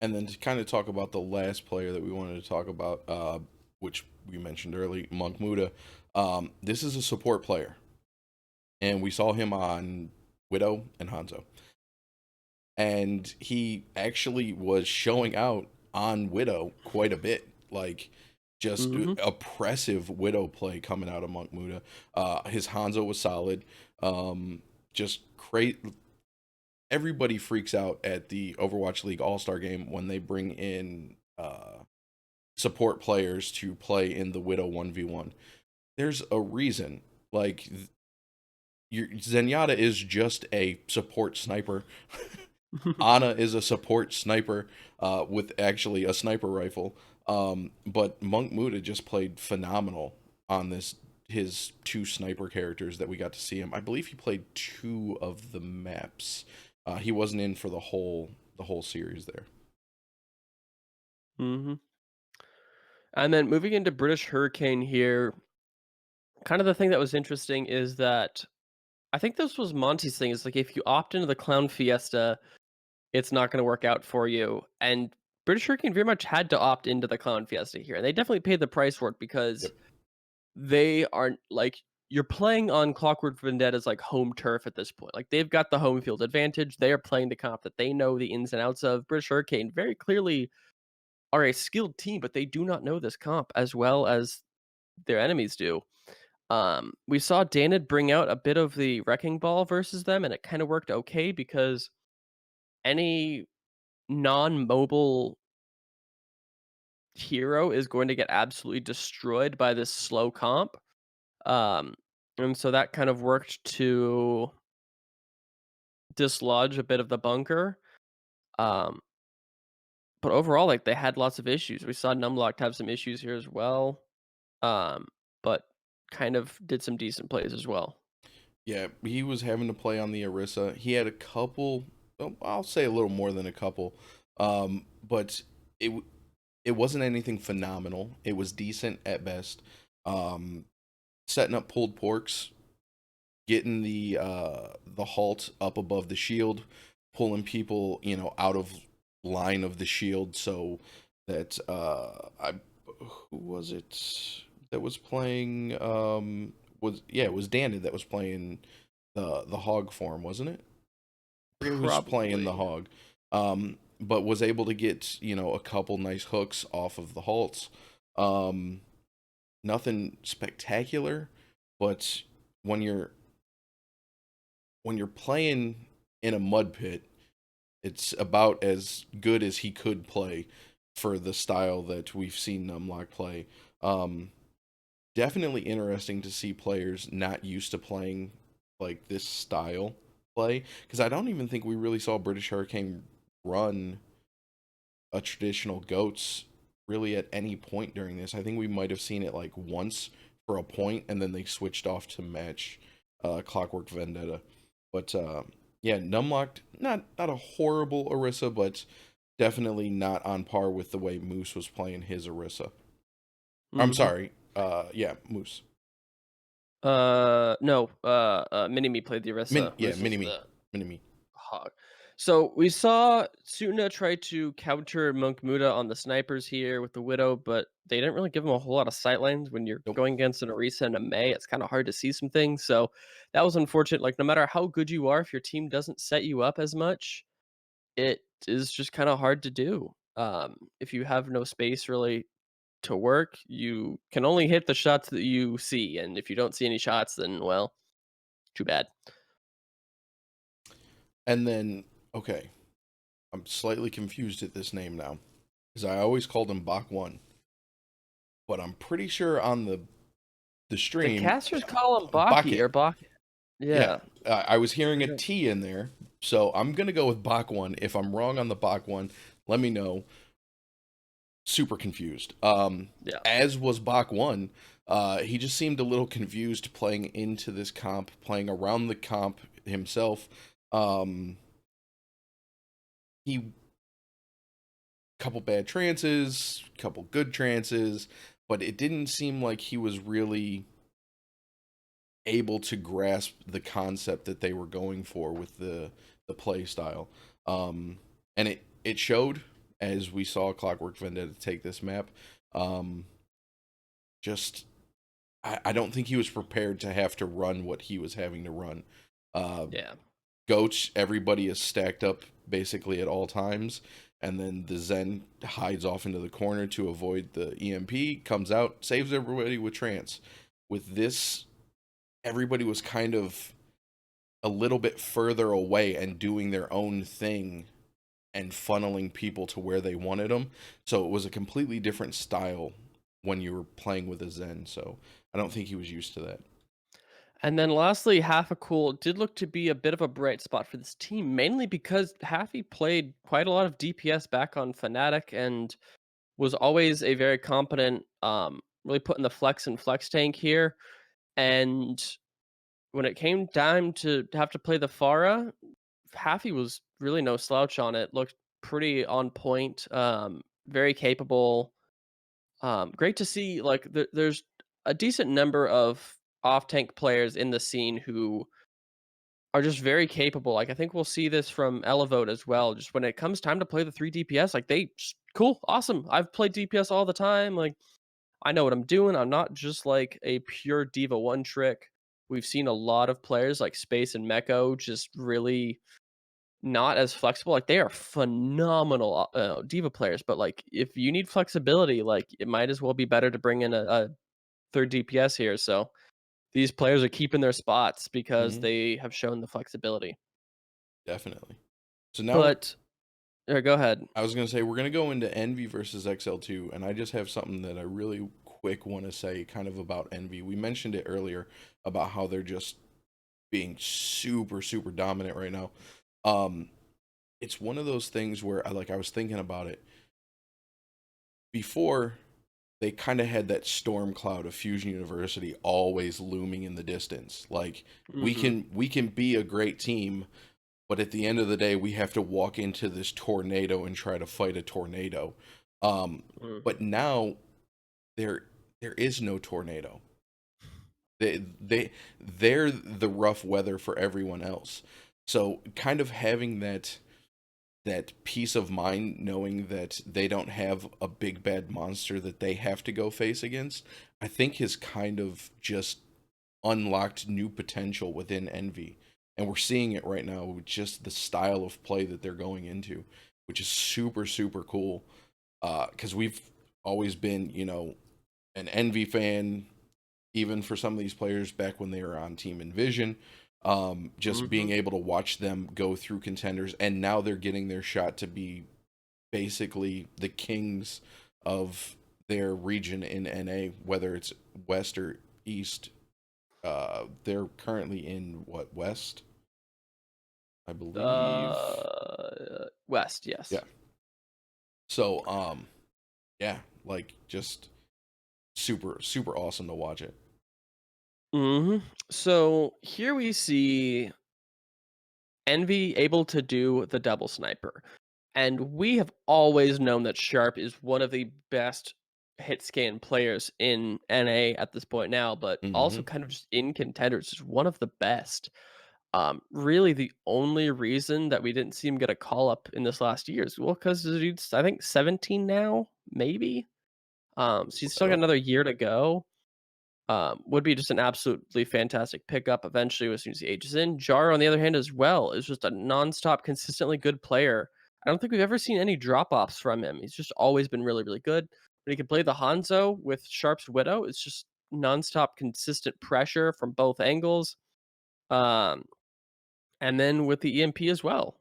And then to kind of talk about the last player that we wanted to talk about, which we mentioned early, Monk Muda. This is a support player. And we saw him on Widow and Hanzo. And he actually was showing out on Widow quite a bit. Like, just oppressive Widow play coming out of Monk Muda. His Hanzo was solid. Just great. Everybody freaks out at the Overwatch League All-Star game when they bring in support players to play in the Widow 1v1. There's a reason. Like, Zenyatta is just a support sniper. Ana is a support sniper with actually a sniper rifle. But Monk Muda just played phenomenal on his two sniper characters that we got to see him. I believe he played 2 of the maps. He wasn't in for the whole series there. And then moving into British Hurricane here, kind of the thing that was interesting is that I think this was Monty's thing. Is like if you opt into the Clown Fiesta, it's not going to work out for you. And British Hurricane very much had to opt into the Clown Fiesta here. And they definitely paid the price for it because they aren't like you're playing on Clockwork Vendetta's like home turf at this point. Like they've got the home field advantage. They are playing the comp that they know the ins and outs of. British Hurricane very clearly are a skilled team, but they do not know this comp as well as their enemies do. We saw Danid bring out a bit of the wrecking ball versus them, and it kind of worked okay because any non-mobile hero is going to get absolutely destroyed by this slow comp. And so that kind of worked to dislodge a bit of the bunker. Um, but overall, like they had lots of issues. We saw Numlocked have some issues here as well. But kind of did some decent plays as well. Yeah, he was having to play on the Orisa. He had a couple, well, I'll say a little more than a couple, but it wasn't anything phenomenal. It was decent at best. Um, Setting up pulled porks, getting the halt up above the shield, pulling people, out of line of the shield, so that I who was it that was playing was yeah, it was Danny that was playing the hog form, wasn't it? I forget who's playing the Probably. hog. But was able to get, a couple nice hooks off of the halts. Um Nothing spectacular, but when you're playing in a mud pit, it's about as good as he could play for the style that we've seen Numlock play. Um, Definitely interesting to see players not used to playing like this style play, because I don't even think we really saw British Hurricane run a traditional goats really at any point during this. I think we might have seen it like once for a point, and then they switched off to match Clockwork Vendetta. But yeah, Numlocked, not a horrible Orisa, but definitely not on par with the way Moose was playing his Orisa. I'm Mhm. sorry. Yeah, Moose. No, Mini Me played the Orisa. Yeah, Moose mini was me, the mini me. hog. So we saw Suna try to counter Monk Muda on the snipers here with the Widow, but they didn't really give him a whole lot of sightlines. When you're Nope. going against an Orisa and a Mei, it's kind of hard to see some things. So that was unfortunate. Like no matter how good you are, if your team doesn't set you up as much, it is just kind of hard to do. If you have no space really to work, you can only hit the shots that you see, and if you don't see any shots, then well, too bad. And then okay, I'm slightly confused at this name now because I always called him Bach One, but I'm pretty sure on the The stream, casters call him Baki Bucket. or Bak. Yeah, Yeah. I was hearing a Okay. T in there, so I'm gonna go with Bach One. If I'm wrong on the Bach One, let me know. Super confused. Yeah. As was Bach One. He just seemed a little confused playing into this comp, playing around the comp himself. He Couple bad trances, couple good trances, but it didn't seem like he was really able to grasp the concept that they were going for with the play style. And it showed as we saw Clockwork Vendetta take this map. Um, just I don't think he was prepared to have to run what he was having to run. Uh, Yeah. Goats, everybody is stacked up basically at all times, and then the Zen hides off into the corner to avoid the EMP, comes out, saves everybody with trance. With this, everybody was kind of a little bit further away and doing their own thing and funneling people to where they wanted them. So it was a completely different style when you were playing with a Zen. So I don't think he was used to that. And then lastly, Half a Cool did look to be a bit of a bright spot for this team, mainly because Halfy played quite a lot of DPS back on Fnatic and was always a very competent, really putting the flex and flex tank here. And when it came time to have to play the Pharah, Halfy was really no slouch on it. Looked pretty on point, very capable. Great to see. Like there's a decent number of off tank players in the scene who are just very capable. Like I think we'll see this from Elevote as well. Just when it comes time to play the 3 DPS, like they just, cool, awesome. I've played DPS all the time. Like I know what I'm doing. I'm not just like a pure Diva one trick. We've seen a lot of players like Space and Meko just really not as flexible. Like they are phenomenal Diva players, but like if you need flexibility, like it might as well be better to bring in a third DPS here. So these players are keeping their spots because Hmm. they have shown the flexibility. Definitely. So now But go ahead. I was gonna say we're gonna go into Envy versus XL2, and I just have something that I really quick want to say, kind of about Envy. We mentioned it earlier about how they're just being super dominant right now. Um, it's one of those things where I was thinking about it before. They kind of had that storm cloud of Fusion University always looming in the distance. Like Mm-hmm. we can be a great team, but at the end of the day, we have to walk into this tornado and try to fight a tornado. Um, Mm-hmm. but now there there is no tornado. They're the rough weather for everyone else. So kind of having that peace of mind knowing that they don't have a big bad monster that they have to go face against, I think has kind of just unlocked new potential within Envy. And we're seeing it right now with just the style of play that they're going into, which is super, super cool. Because we've always been, an Envy fan, even for some of these players back when they were on Team Envision. Just Mm-hmm. being able to watch them go through contenders, and now they're getting their shot to be basically the kings of their region in NA, whether it's West or East. They're currently in what, West, I believe. West, yes. Yeah. So yeah, like just super super awesome to watch it. Mm-hmm. So here we see Envy able to do the double sniper. And we have always known that Sharp is one of the best hit scan players in NA at this point now, but also Hmm. kind of just in contenders, is one of the best. Really, the only reason that we didn't see him get a call up in this last year is well, because the dude's I think 17 now, maybe. So he's Look still that got up. another year to go. Would be just an absolutely fantastic pickup eventually as soon as he ages in. Jar, on the other hand, as well, is just a nonstop, consistently good player. I don't think we've ever seen any drop offs from him. He's just always been really, really good. When he can play the Hanzo with Sharp's Widow, it's just nonstop, consistent pressure from both angles. Um, and then with the EMP as well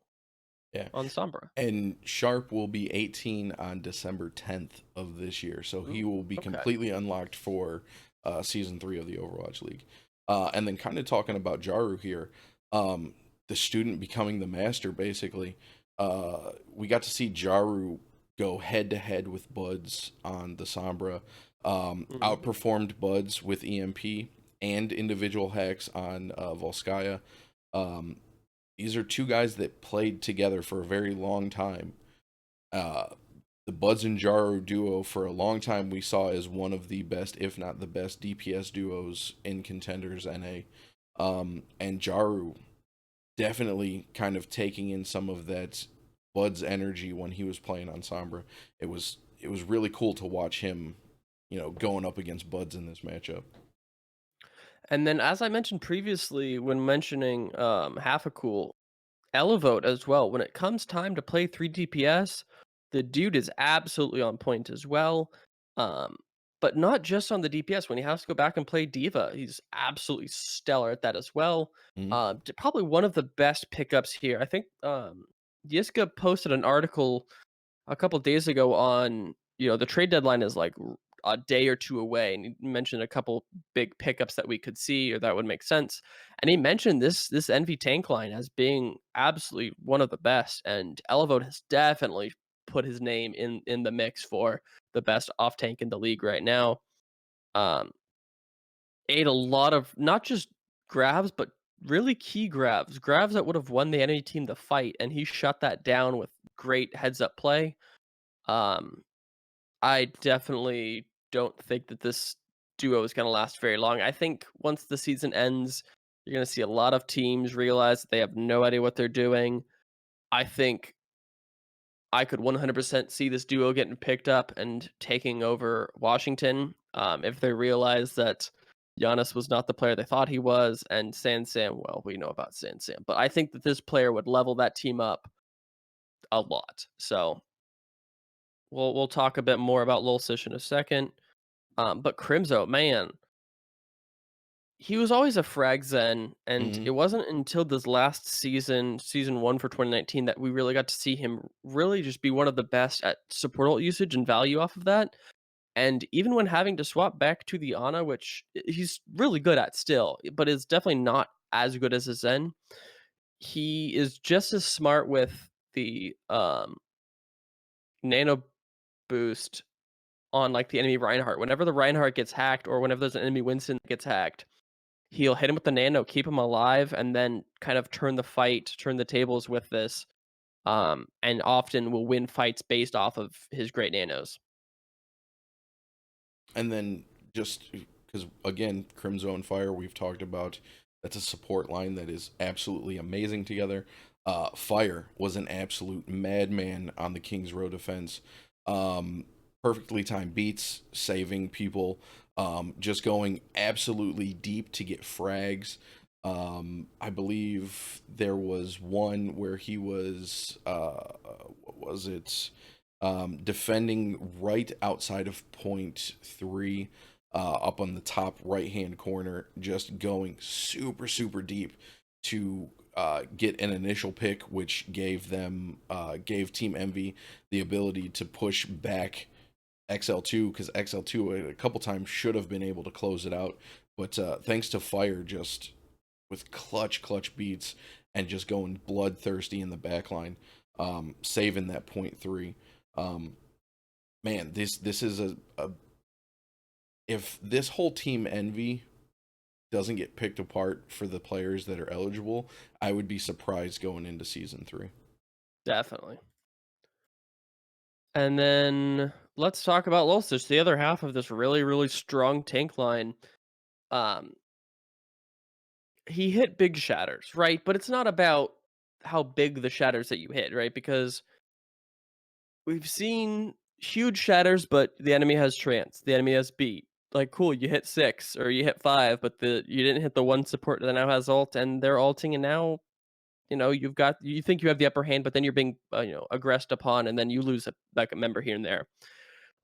Yeah. on Sombra. And Sharp will be 18 on December 10th of this year, so he Ooh, will be okay. completely unlocked for season 3 of the Overwatch League. And then kind of talking about Jaru here, the student becoming the master, basically. We got to see Jaru go head to head with Buds on the Sombra, Hmm. outperformed Buds with EMP and individual hacks on Volskaya. Um, these are two guys that played together for a very long time. Uh, the Buds and Jaro duo for a long time we saw as one of the best, if not the best, DPS duos in Contenders NA. And Jaru definitely kind of taking in some of that Bud's energy when he was playing on Sombra. It was really cool to watch him, going up against Buds in this matchup. And then, as I mentioned previously, when mentioning Half a Cool, Elevote as well. When it comes time to play 3 DPS, the dude is absolutely on point as well. Um, but not just on the DPS. When he has to go back and play Diva, he's absolutely stellar at that as well. Mhm. Probably one of the best pickups here. I think Yiska posted an article a couple days ago on the trade deadline is like a day or two away, and he mentioned a couple big pickups that we could see or that would make sense. And he mentioned this Envy tank line as being absolutely one of the best, and Elevote has definitely put his name in the mix for the best off tank in the league right now. Um, ate a lot of not just grabs, but really key grabs that would have won the enemy team the fight, and he shut that down with great heads up play. Um, I definitely don't think that this duo is going to last very long. I think once the season ends, you're going to see a lot of teams realize that they have no idea what they're doing. I think I could 100% see this duo getting picked up and taking over Washington if they realize that Giannis was not the player they thought he was, and San Sam, well, we know about San Sam, but I think that this player would level that team up a lot. So we'll talk a bit more about Lil Sish in a second. But Crimzo, man, he was always a frag zen, and Mhm. it wasn't until this last season, season one for 2019, that we really got to see him really just be one of the best at support ult usage and value off of that. And even when having to swap back to the Ana, which he's really good at still, but is definitely not as good as a Zen, he is just as smart with the nano boost on like the enemy Reinhardt. Whenever the Reinhardt gets hacked, or whenever there's an enemy Winston that gets hacked, he'll hit him with the nano, keep him alive, and then kind of turn the tables with this. And often will win fights based off of his great nanos. And then just because, again, Crimzo Fire, we've talked about, that's a support line that is absolutely amazing together. Fire was an absolute madman on the King's Row defense. Perfectly timed beats, saving people, just going absolutely deep to get frags. I believe there was one where he was, what was it? Defending right outside of point 3, up on the top right hand corner, just going super, super deep to get an initial pick, which gave Team Envy the ability to push back XL2, because XL2 a couple times should have been able to close it out, but thanks to Fire, just with clutch beats and just going bloodthirsty in the backline, saving that point 3. Man, this is a if this whole Team Envy doesn't get picked apart for the players that are eligible, I would be surprised going into season 3. Definitely. And then let's talk about Logix, the other half of this really, really strong tank line. He hit big shatters, right? But it's not about how big the shatters that you hit, right? Because we've seen huge shatters, but the enemy has trance, the enemy has beat. Like, cool, you hit 6 or you hit 5, but you didn't hit the one support that now has ult, and they're ulting, and now you think you have the upper hand, but then you're being aggressed upon, and then you lose a member here and there.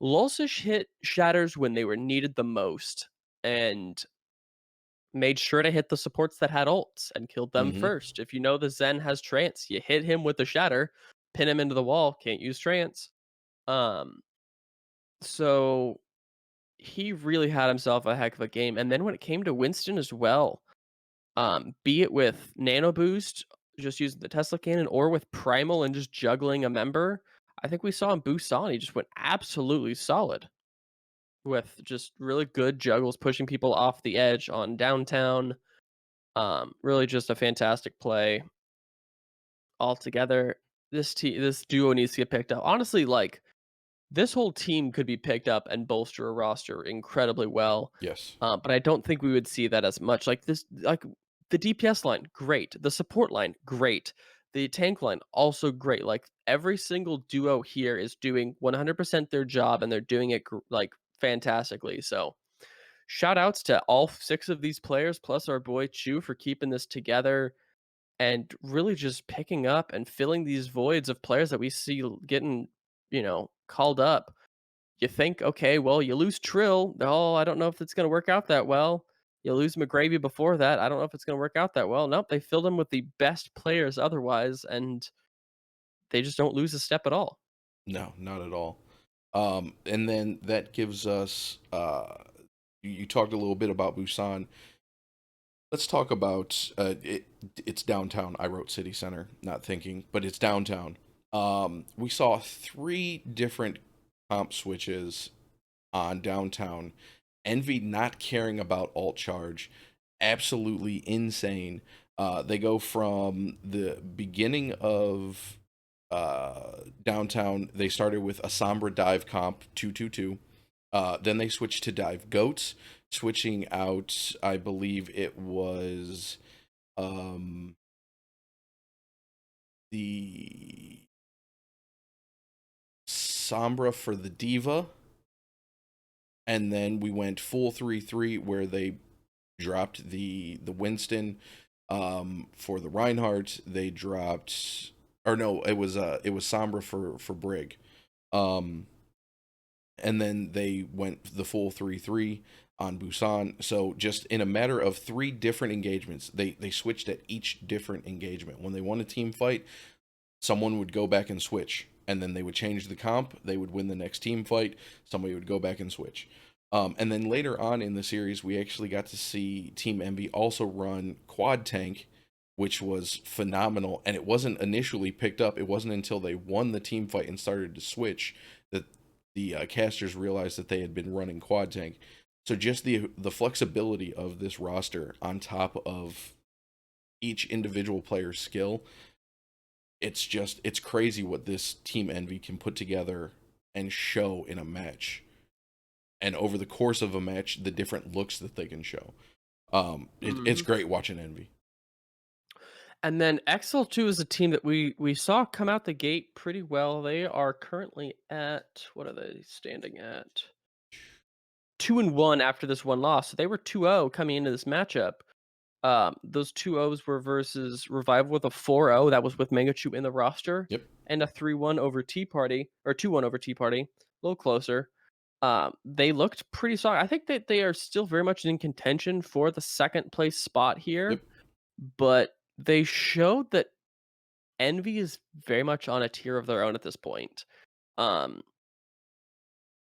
Logix hit shatters when they were needed the most, and made sure to hit the supports that had ults and killed them first. If you know the Zen has trance, you hit him with the shatter, pin him into the wall, can't use trance. Um, so he really had himself a heck of a game. And then when it came to Winston as well, be it with Nano Boost, just using the Tesla Cannon, or with Primal and just juggling a member, I think we saw him boost on. He just went absolutely solid with just really good juggles, pushing people off the edge on downtown. Really just a fantastic play altogether. This duo needs to get picked up. Honestly, like, this whole team could be picked up and bolster a roster incredibly well. Yes. But I don't think we would see that as much. Like the DPS line, great. The support line, great. The tank line, also great. Like, every single duo here is doing 100% their job, and they're doing it like fantastically. So, shout outs to all 6 of these players, plus our boy Chu, for keeping this together and really just picking up and filling these voids of players that we see getting, called up. You think, okay, well, you lose Trill. Oh, I don't know if it's going to work out that well. You lose McGravy before that. I don't know if it's going to work out that well. Nope, they filled him with the best players otherwise, and they just don't lose a step at all. No, not at all. And then that gives us, you talked a little bit about Busan. Let's talk about it's downtown. I wrote city center, not thinking, but it's downtown. We saw 3 different comp switches on downtown. Envy not caring about alt charge, absolutely insane. They go from the beginning of downtown. They started with a Sombra dive comp 222. Then they switched to dive goats, switching out, I believe it was the Sombra for the Diva. And then we went full 3-3 where they dropped the Winston. For the Reinhardt, they dropped, or no, it was Sombra for Brig. And then they went the full 3-3 on Busan. So just in a matter of 3 different engagements, they switched at each different engagement. When they won a team fight, someone would go back and switch, and then they would change the comp. They would win the next team fight. Somebody would go back and switch. And then later on in the series, we actually got to see Team Envy also run quad tank which was phenomenal. And it wasn't initially picked up. It wasn't until they won the team fight and started to switch that the casters realized that they had been running quad tank. So just the flexibility of this roster on top of each individual player's skill, it's crazy what this Team Envy can put together and show in a match. And over the course of a match, the different looks that they can show. It's Mhm. great watching Envy. And then XL2 is a team that we saw come out the gate pretty well. They are currently at, what are they standing at? 2-1 after this one loss. So they were 2-0 coming into this matchup. Those 2-0s were versus Revival with a 4-0 that was with Mangachu in the roster, Yep. and a 3-1 over Tea Party, or 2-1 over Tea Party, a little closer. They looked pretty solid. I think that they are still very much in contention for the second place spot here, Yep. but they showed that Envy is very much on a tier of their own at this point. Um,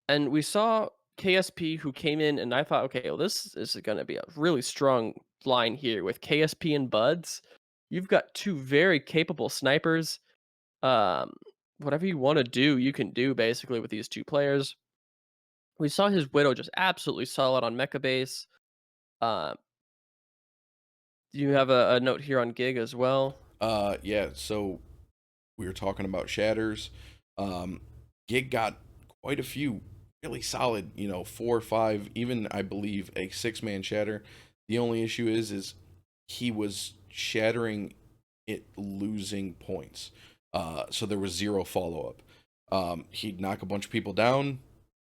and we saw KSP who came in, and I thought, okay, well, this is going to be a really strong line here with KSP and Buds. You've got two very capable snipers. Um, Whatever you want to do, you can do basically with these two players. We saw his Widow just absolutely solid on Mecha Base. Uh, you have a note here on Gig as well. Yeah, so we were talking about shatters. Um, Gig got quite a few really solid, 4 or 5, even I believe a 6-man shatter. The only issue is he was shattering it losing points. So there was zero follow up. He'd knock a bunch of people down.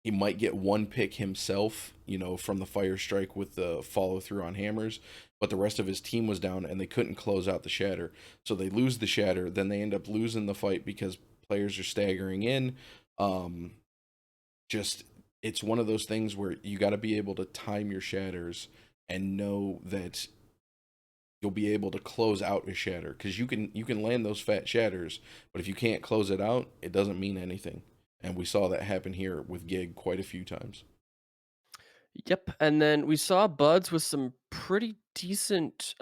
He might get one pick himself, from the fire strike with the follow through on hammers, but the rest of his team was down and they couldn't close out the shatter. So they lose the shatter, then they end up losing the fight because players are staggering in. Um, just it's one of those things where you got to be able to time your shatters and know that you'll be able to close out a shatter, because you can land those fat shatters, but if you can't close it out, it doesn't mean anything. And we saw that happen here with Gig quite a few times. Yep, and then we saw Buds with some pretty decent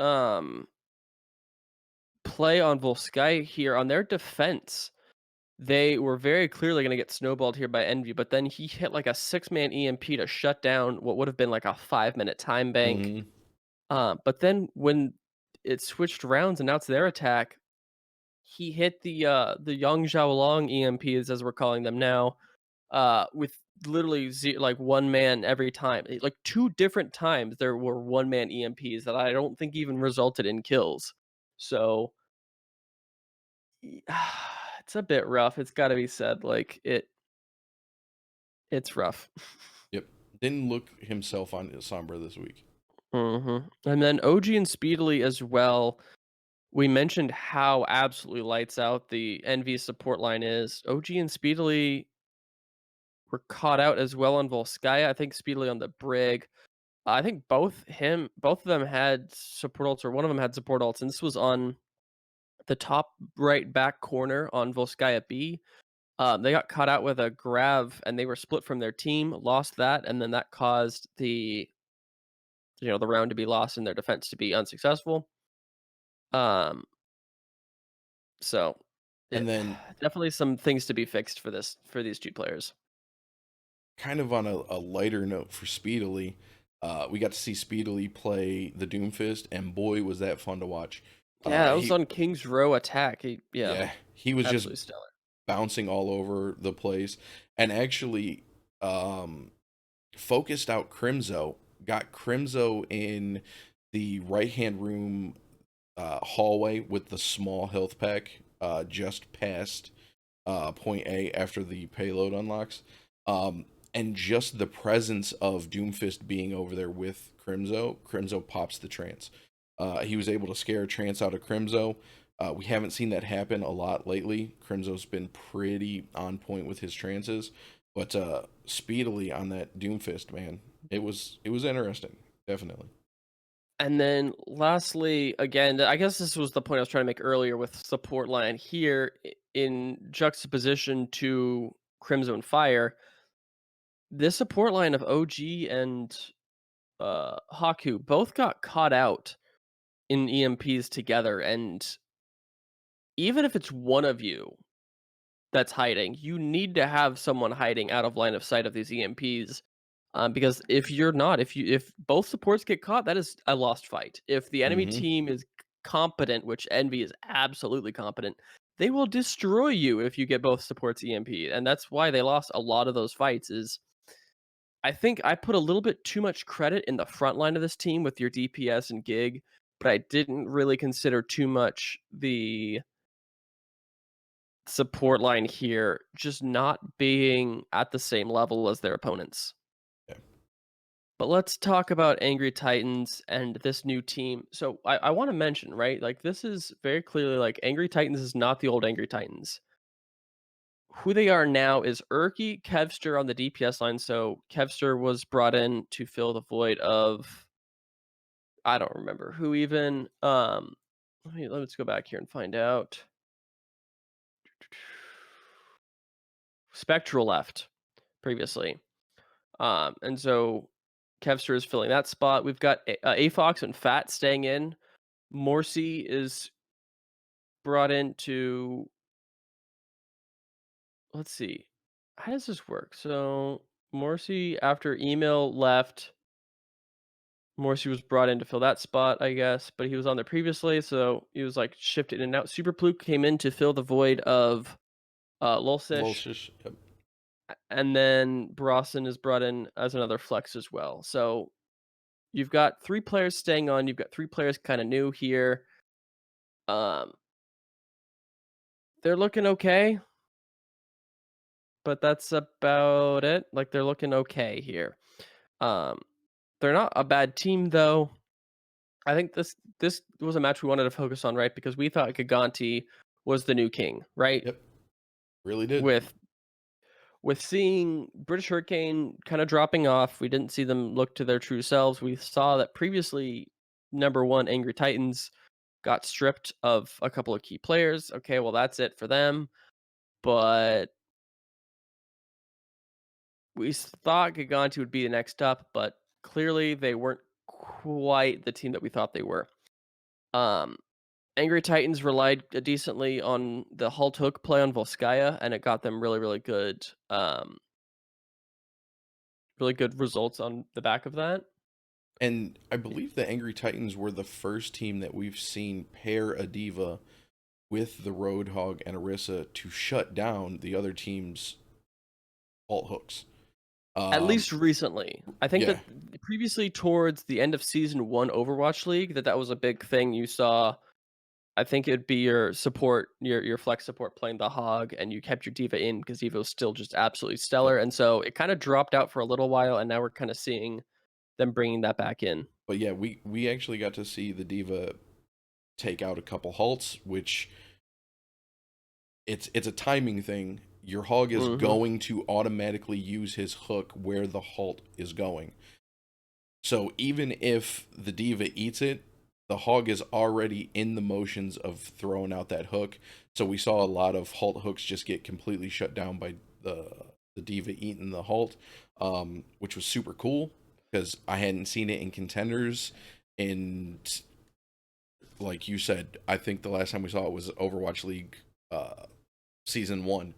play on Volsky here on their defense. They were very clearly going to get snowballed here by Envy, but then he hit like a 6-man EMP to shut down what would have been like a 5-minute time bank. Hmm. But then when it switched rounds and now it's their attack, he hit the Yang Xiaolong EMPs, as we're calling them now, with literally like 1 man every time. Like 2 different times there were 1-man EMPs that I don't think even resulted in kills. So it's a bit rough. It's got to be said. Like it's rough. Yep. Didn't look himself on Sombra this week. And then OG and Speedily as well. We mentioned how absolutely lights out the Envy support line is. OG and Speedily were caught out as well on Volskaya. I think Speedily on the Brig. I think both of them had support ults, or one of them had support ults, and this was on the top right back corner on Volskaya B. They got caught out with a grav, and they were split from their team, lost that, and then that caused the round to be lost and their defense to be unsuccessful. Um, so And it, then, definitely some things to be fixed for these two players. kind of on a lighter note for Speedily, we got to see Speedily play the Doomfist, and boy, was that fun to watch. Yeah, that was He on King's Row attack. Yeah, Yeah, he was just absolutely stellar. bouncing all over the place, and actually focused out Crimzo, got Crimzo in the right hand room hallway with the small health pack just past point A after the payload unlocks. And just the presence of Doomfist being over there with Crimzo pops the trance. He was able to scare trance out of Crimzo. We haven't seen that happen a lot lately. Crimzo's been pretty on point with his trances, but Speedily on that Doomfist, man, it was interesting, definitely. And then lastly, again, I guess this was the point I was trying to make earlier with support line here in juxtaposition to Crimson Fire. This support line of OG and Haku both got caught out in EMPs together, and even if it's one of you that's hiding, you need to have someone hiding out of line of sight of these EMPs. Because if you're not, if both supports get caught, that is a lost fight. If the enemy Hmm. team is competent, which Envy is absolutely competent, they will destroy you if you get both supports EMP, and that's why they lost a lot of those fights. Is I think I put a little bit too much credit in the front line of this team with your DPS and Gig, but I didn't really consider too much the support line here just not being at the same level as their opponents. Yeah. But let's talk about Angry Titans and this new team. So I want to mention, right? Like, this is very clearly like Angry Titans is not the old Angry Titans. Who they are now is Urki Kevster on the DPS line. So Kevster was brought in to fill the void of, I don't remember who even. Let's go back here and find out. Spectral left previously. And so Kevster is filling that spot. We've got Afox and Fat staying in. Morsi is brought in to, let's see, how does this work? So Morsi, after email left, Morsi was brought in to fill that spot, I guess, but he was on there previously, so he was like shifted in and out. Super Pluke came in to fill the void of Lulsish, Volshish, yep. and then Brosnan is brought in as another flex as well. So you've got 3 players staying on. You've got 3 players kind of new here. Um, they're looking okay, but that's about it. Like, they're looking okay here. Um, they're not a bad team though. I think this was a match we wanted to focus on, right? Because we thought Giganti was the new king, right? Yep. Really did. With seeing British Hurricane kind of dropping off, we didn't see them look to their true selves. We saw that previously number 1 Angry Titans got stripped of a couple of key players. Okay, well that's it for them. But we thought Giganti would be the next up, but clearly they weren't quite the team that we thought they were. Angry Titans relied decently on the halt hook play on Volskaya, and it got them really good results on the back of that. And I believe the Angry Titans were the first team that we've seen pair a diva with the Roadhog and Orisa to shut down the other team's alt hooks. At least recently. I think Yeah. that previously towards the end of Season 1 Overwatch League, that was a big thing. You saw, I think it'd be your support, your flex support playing the Hog, and you kept your Diva in because Diva was still just absolutely stellar. Yep. And so it kind of dropped out for a little while, and now we're kind of seeing them bringing that back in. But yeah, we actually got to see the diva take out a couple halts, which it's a timing thing. Your hog is going to automatically use his hook where the halt is going. So even if the diva eats it, the hog is already in the motions of throwing out that hook. So we saw a lot of halt hooks just get completely shut down by the diva eating the halt, which was super cool because I hadn't seen it in Contenders. And like you said, I think the last time we saw it was Overwatch League Season 1.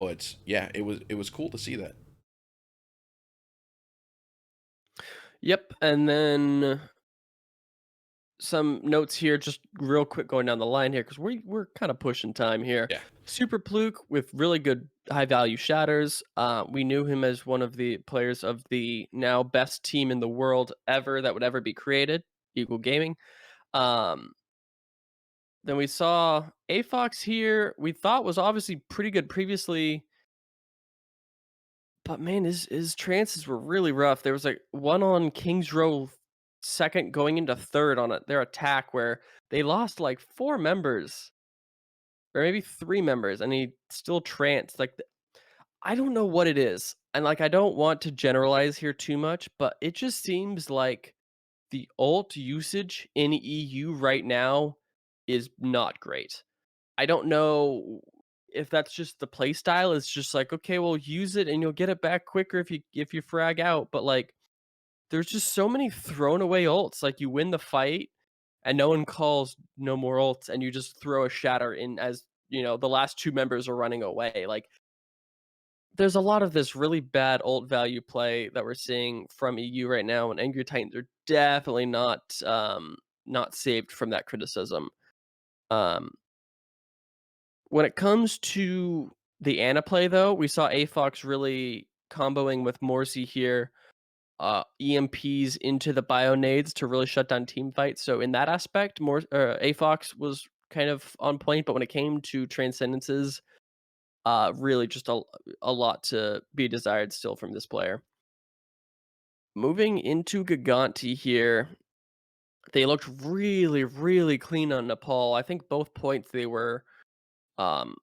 But yeah, it was cool to see that. Yep, and then some notes here, just real quick going down the line here, because we're kind of pushing time here. Yeah. Super Pluke with really good high value shatters. We knew him as one of the players of the now best team in the world ever that would ever be created, Eagle Gaming. Then we saw Afox here. We thought was obviously pretty good previously, but man, his trances were really rough. There was like one on King's Row second going into third on their attack where they lost like 4 members or maybe 3 members, and he still tranced. Like, I don't know what it is, and like I don't want to generalize here too much, but it just seems like the ult usage in EU right now is not great. I don't know if that's just the play style. It's just like, okay, well, use it and you'll get it back quicker if you frag out. But like, there's just so many thrown away ults. Like, you win the fight, and no one calls no more ults, and you just throw a shatter in as, the last 2 members are running away. Like, there's a lot of this really bad ult value play that we're seeing from EU right now, and Angry Titans are definitely not saved from that criticism. Um, when it comes to the Ana play, though, we saw AFox really comboing with Morsi here, EMPs into the Bionades to really shut down team fights. So in that aspect, AFox was kind of on point, but when it came to Transcendences, really just a lot to be desired still from this player. Moving into Giganti here, they looked really, really clean on Nepal. I think both points they were um,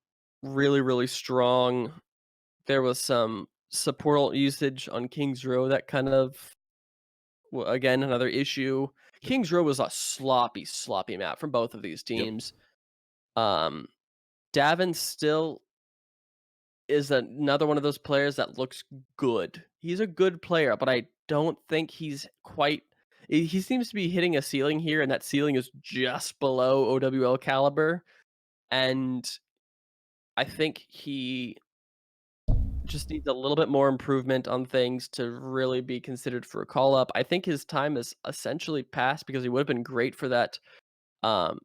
really, really strong. There was some support usage on King's Row that kind of, again, another issue. King's Row was a sloppy, sloppy map from both of these Yep. teams. Um, Davin still is another one of those players that looks good. He's a good player, but I don't think he's quite. He seems to be hitting a ceiling here, and that ceiling is just below OWL caliber. And I think he just needs a little bit more improvement on things to really be considered for a call up. I think his time is essentially passed because he would have been great for that um,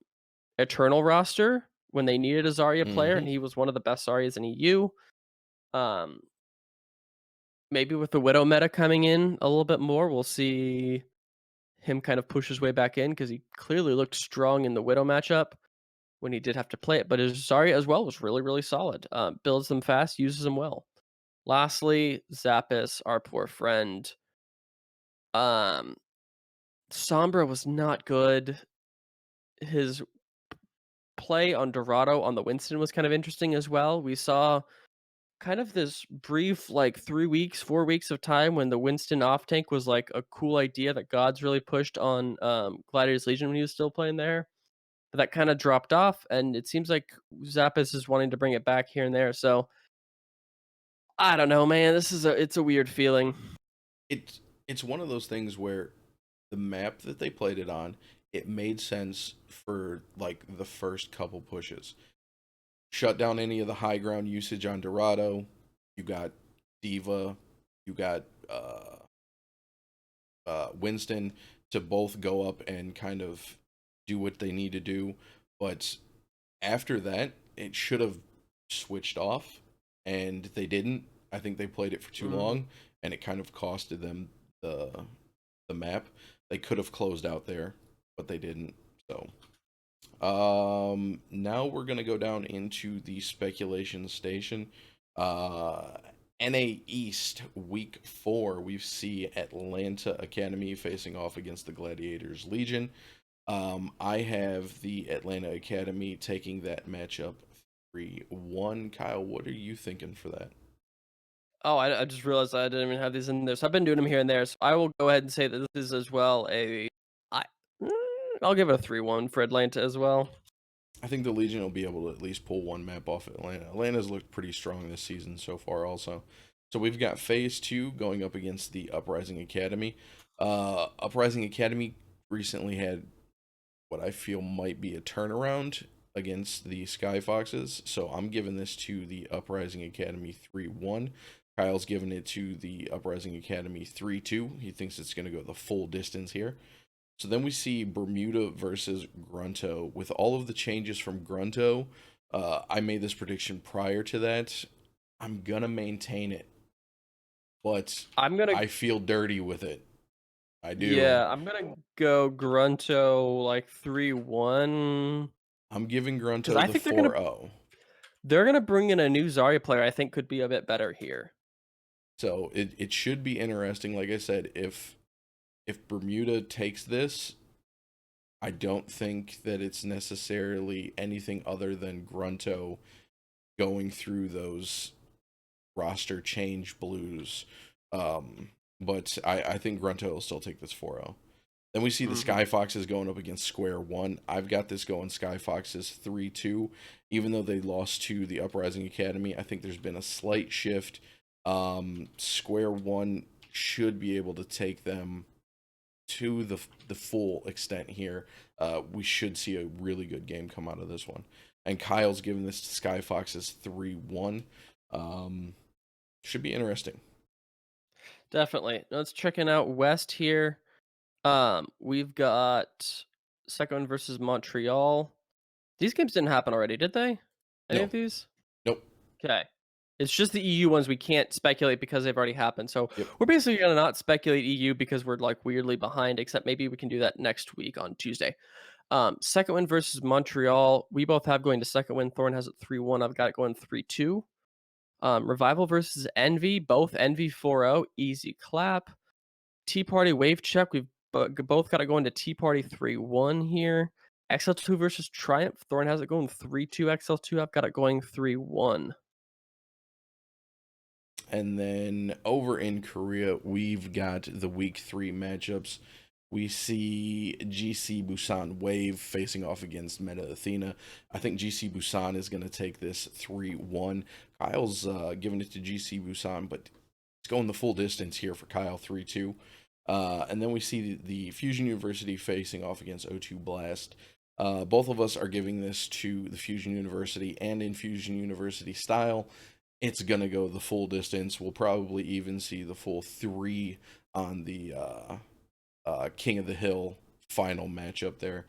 Eternal roster when they needed a Zarya player, Hmm. and he was one of the best Zaryas in EU. Um, Maybe with the Widow meta coming in a little bit more, we'll see him kind of push his way back in because he clearly looked strong in the Widow matchup when he did have to play it. But his Zarya as well was really, really solid. Builds them fast, uses them well. Lastly, Zappis, our poor friend. Um, Sombra was not good. His play on Dorado on the Winston was kind of interesting as well. We saw kind of this brief, like 3 weeks, 4 weeks of time when the Winston off tank was like a cool idea that Gods really pushed on Gladiator's Legion when he was still playing there. But that kind of dropped off, and it seems like Zappis is wanting to bring it back here and there. So I don't know, man. It's a weird feeling. It's one of those things where the map that they played it on, it made sense for like the first couple pushes. Shut down any of the high ground usage on Dorado. You got Diva, you got Winston to both go up and kind of do what they need to do. But after that, it should have switched off, and they didn't. I think they played it for too Mhm. long, and it kind of costed them the map. They could have closed out there, but they didn't. So now we're gonna go down into the speculation station. Uh, NA East Week 4, we see Atlanta Academy facing off against the Gladiators Legion. I have the Atlanta Academy taking that matchup 3-1. Kyle, what are you thinking for that? Oh, I just realized I didn't even have these in there. So I've been doing them here and there. So I will go ahead and say that this is as well I, mm, I'll give it a 3-1 for Atlanta as well. I think the Legion will be able to at least pull one map off Atlanta. Atlanta's looked pretty strong this season so far, also. So we've got Phase 2 going up against the Uprising Academy. Uprising Academy recently had what I feel might be a turnaround against the Sky Foxes. So I'm giving this to the Uprising Academy 3-1. Kyle's giving it to the Uprising Academy 3-2. He thinks it's going to go the full distance here. So then we see Bermuda versus Grunto. With all of the changes from Grunto, I made this prediction prior to that. I'm going to maintain it, but I'm gonna I feel dirty with it. I do. Yeah, I'm gonna go Grunto like 3-1 I'm giving because Grunto I the think 4-0. they're gonna bring in a new Zarya player. I think could be a bit better here. So it should be interesting. Like I said, if Bermuda takes this, I don't think that it's necessarily anything other than Grunto going through those roster change blues. Um, but I think Grunto will still take this 4-0. Then we see the Hmm. Sky Foxes going up against Square One. I've got this going Sky Foxes 3-2. Even though they lost to the Uprising Academy, I think there's been a slight shift. Square One should be able to take them to the full extent here, we should see a really good game come out of this one. And Kyle's giving this to Sky Foxes 3-1. Should be interesting. Definitely. Let's checking out West here. We've got second one versus Montreal. These games didn't happen already, did they? Any No. of these? Nope. Okay. It's just the EU ones we can't speculate because they've already happened. So Yep. we're basically gonna not speculate EU because we're like weirdly behind, except maybe we can do that next week on Tuesday. Second win versus Montreal. We both have going to second win. Thorn has it 3-1. I've got it going 3-2. Revival versus Envy. Both Envy 4-0. Easy clap. Tea Party Wave Check. We've both got it going to Tea Party 3-1 here. XL2 versus Triumph. Thorn has it going 3-2. XL2. I've got it going 3-1. And then over in Korea, we've got the week 3 matchups. We see GC Busan Wave facing off against Meta Athena. I think GC Busan is going to take this 3-1. Kyle's giving it to GC Busan, but it's going the full distance here for Kyle, 3-2. And then we see the Fusion University facing off against O2 Blast. Both of us are giving this to the Fusion University, and in Fusion University style, it's going to go the full distance. We'll probably even see the full 3 on the King of the Hill final matchup there.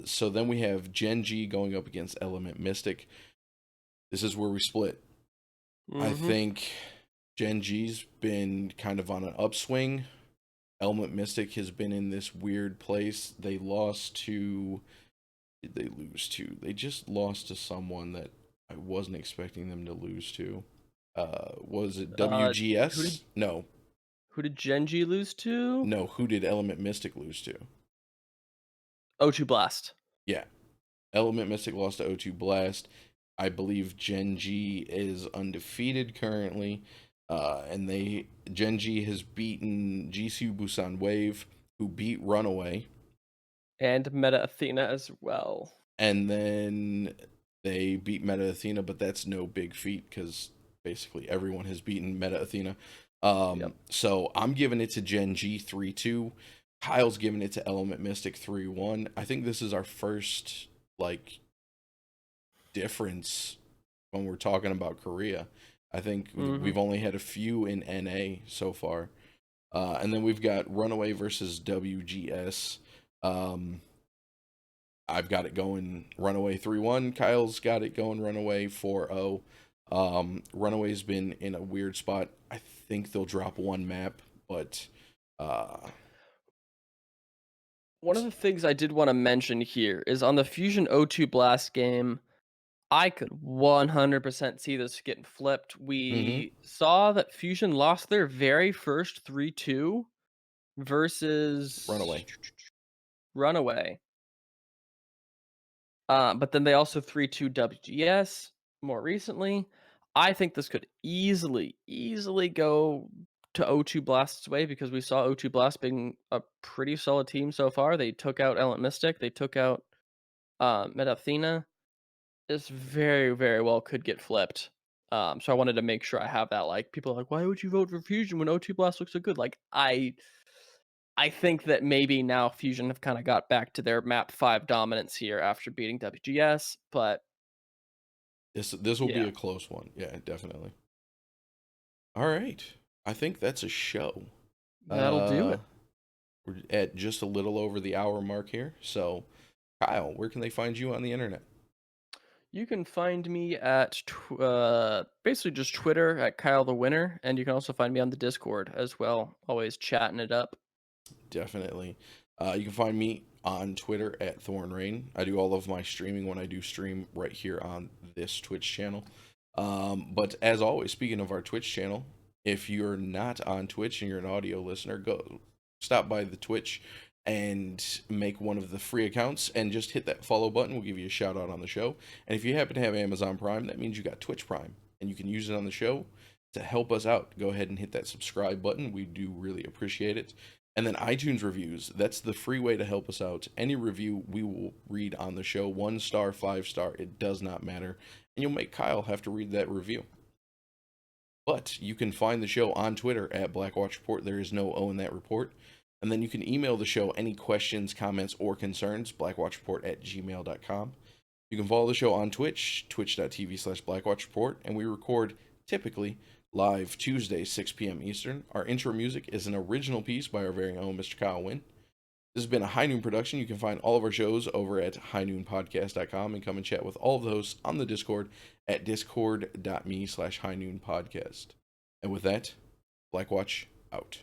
So then we have Gen G going up against Element Mystic. This is where we split. I think Gen G's been kind of on an upswing. Element Mystic has been in this weird place. They lost to... Did they lose to? They just lost to someone that I wasn't expecting them to lose to. Was it WGS? No. Who did Gen G lose to? No, who did Element Mystic lose to? O2 Blast. Yeah. Element Mystic lost to O2 Blast. I believe Gen G is undefeated currently. And Gen G has beaten Jisoo Busan Wave, who beat Runaway. And Meta Athena as well. And then they beat Meta Athena, but that's no big feat because basically everyone has beaten Meta Athena. So I'm giving it to Gen G 3-2. Kyle's giving it to Element Mystic 3-1. I think this is our first difference when we're talking about Korea. I think we've only had a few in NA so far. And then we've got Runaway versus WGS. I've got it going Runaway 3-1. Kyle's got it going Runaway 4-0. Runaway's been in a weird spot. I think they'll drop one map, but one of the things I did want to mention here is on the Fusion O2 Blast game, I could 100% see this getting flipped. We saw that Fusion lost their very first 3-2 versus Runaway. But then they also 3-2 WGS more recently. I think this could easily go to O2 Blast's way because we saw O2 Blast being a pretty solid team so far. They took out Element Mystic. They took out Meta Athena. This very, very well could get flipped. So I wanted to make sure I have that. Like, people are like, why would you vote for Fusion when O2 Blast looks so good? Like, I think that maybe now Fusion have kind of got back to their map 5 dominance here after beating WGS, but this will be a close one. Yeah, definitely. All right. I think that's a show. That'll do it. We're at just a little over the hour mark here. So, Kyle, where can they find you on the internet? You can find me at basically just Twitter at Kyle the Winner, and you can also find me on the Discord as well, always chatting it up. Definitely. You can find me on Twitter at Thornrain. I do all of my streaming when I do stream right here on this Twitch channel. But as always, speaking of our Twitch channel, if you're not on Twitch and you're an audio listener, go stop by the Twitch and make one of the free accounts and just hit that follow button. We'll give you a shout out on the show. And if you happen to have Amazon Prime, that means you got Twitch Prime and you can use it on the show to help us out. Go ahead and hit that subscribe button. We do really appreciate it. And then iTunes reviews, that's the free way to help us out. Any review we will read on the show, 1 star, 5 star, it does not matter. And you'll make Kyle have to read that review. But you can find the show on Twitter at Blackwatch Report. There is no O in that report. And then you can email the show any questions, comments, or concerns, blackwatchreport@gmail.com. You can follow the show on Twitch, twitch.tv/blackwatchreport, and we record typically live Tuesday, 6 p.m. Eastern. Our intro music is an original piece by our very own Mr. Kyle Wynn. This has been a High Noon production. You can find all of our shows over at highnoonpodcast.com and come and chat with all of the hosts on the Discord at discord.me/highnoonpodcast. And with that, Blackwatch out.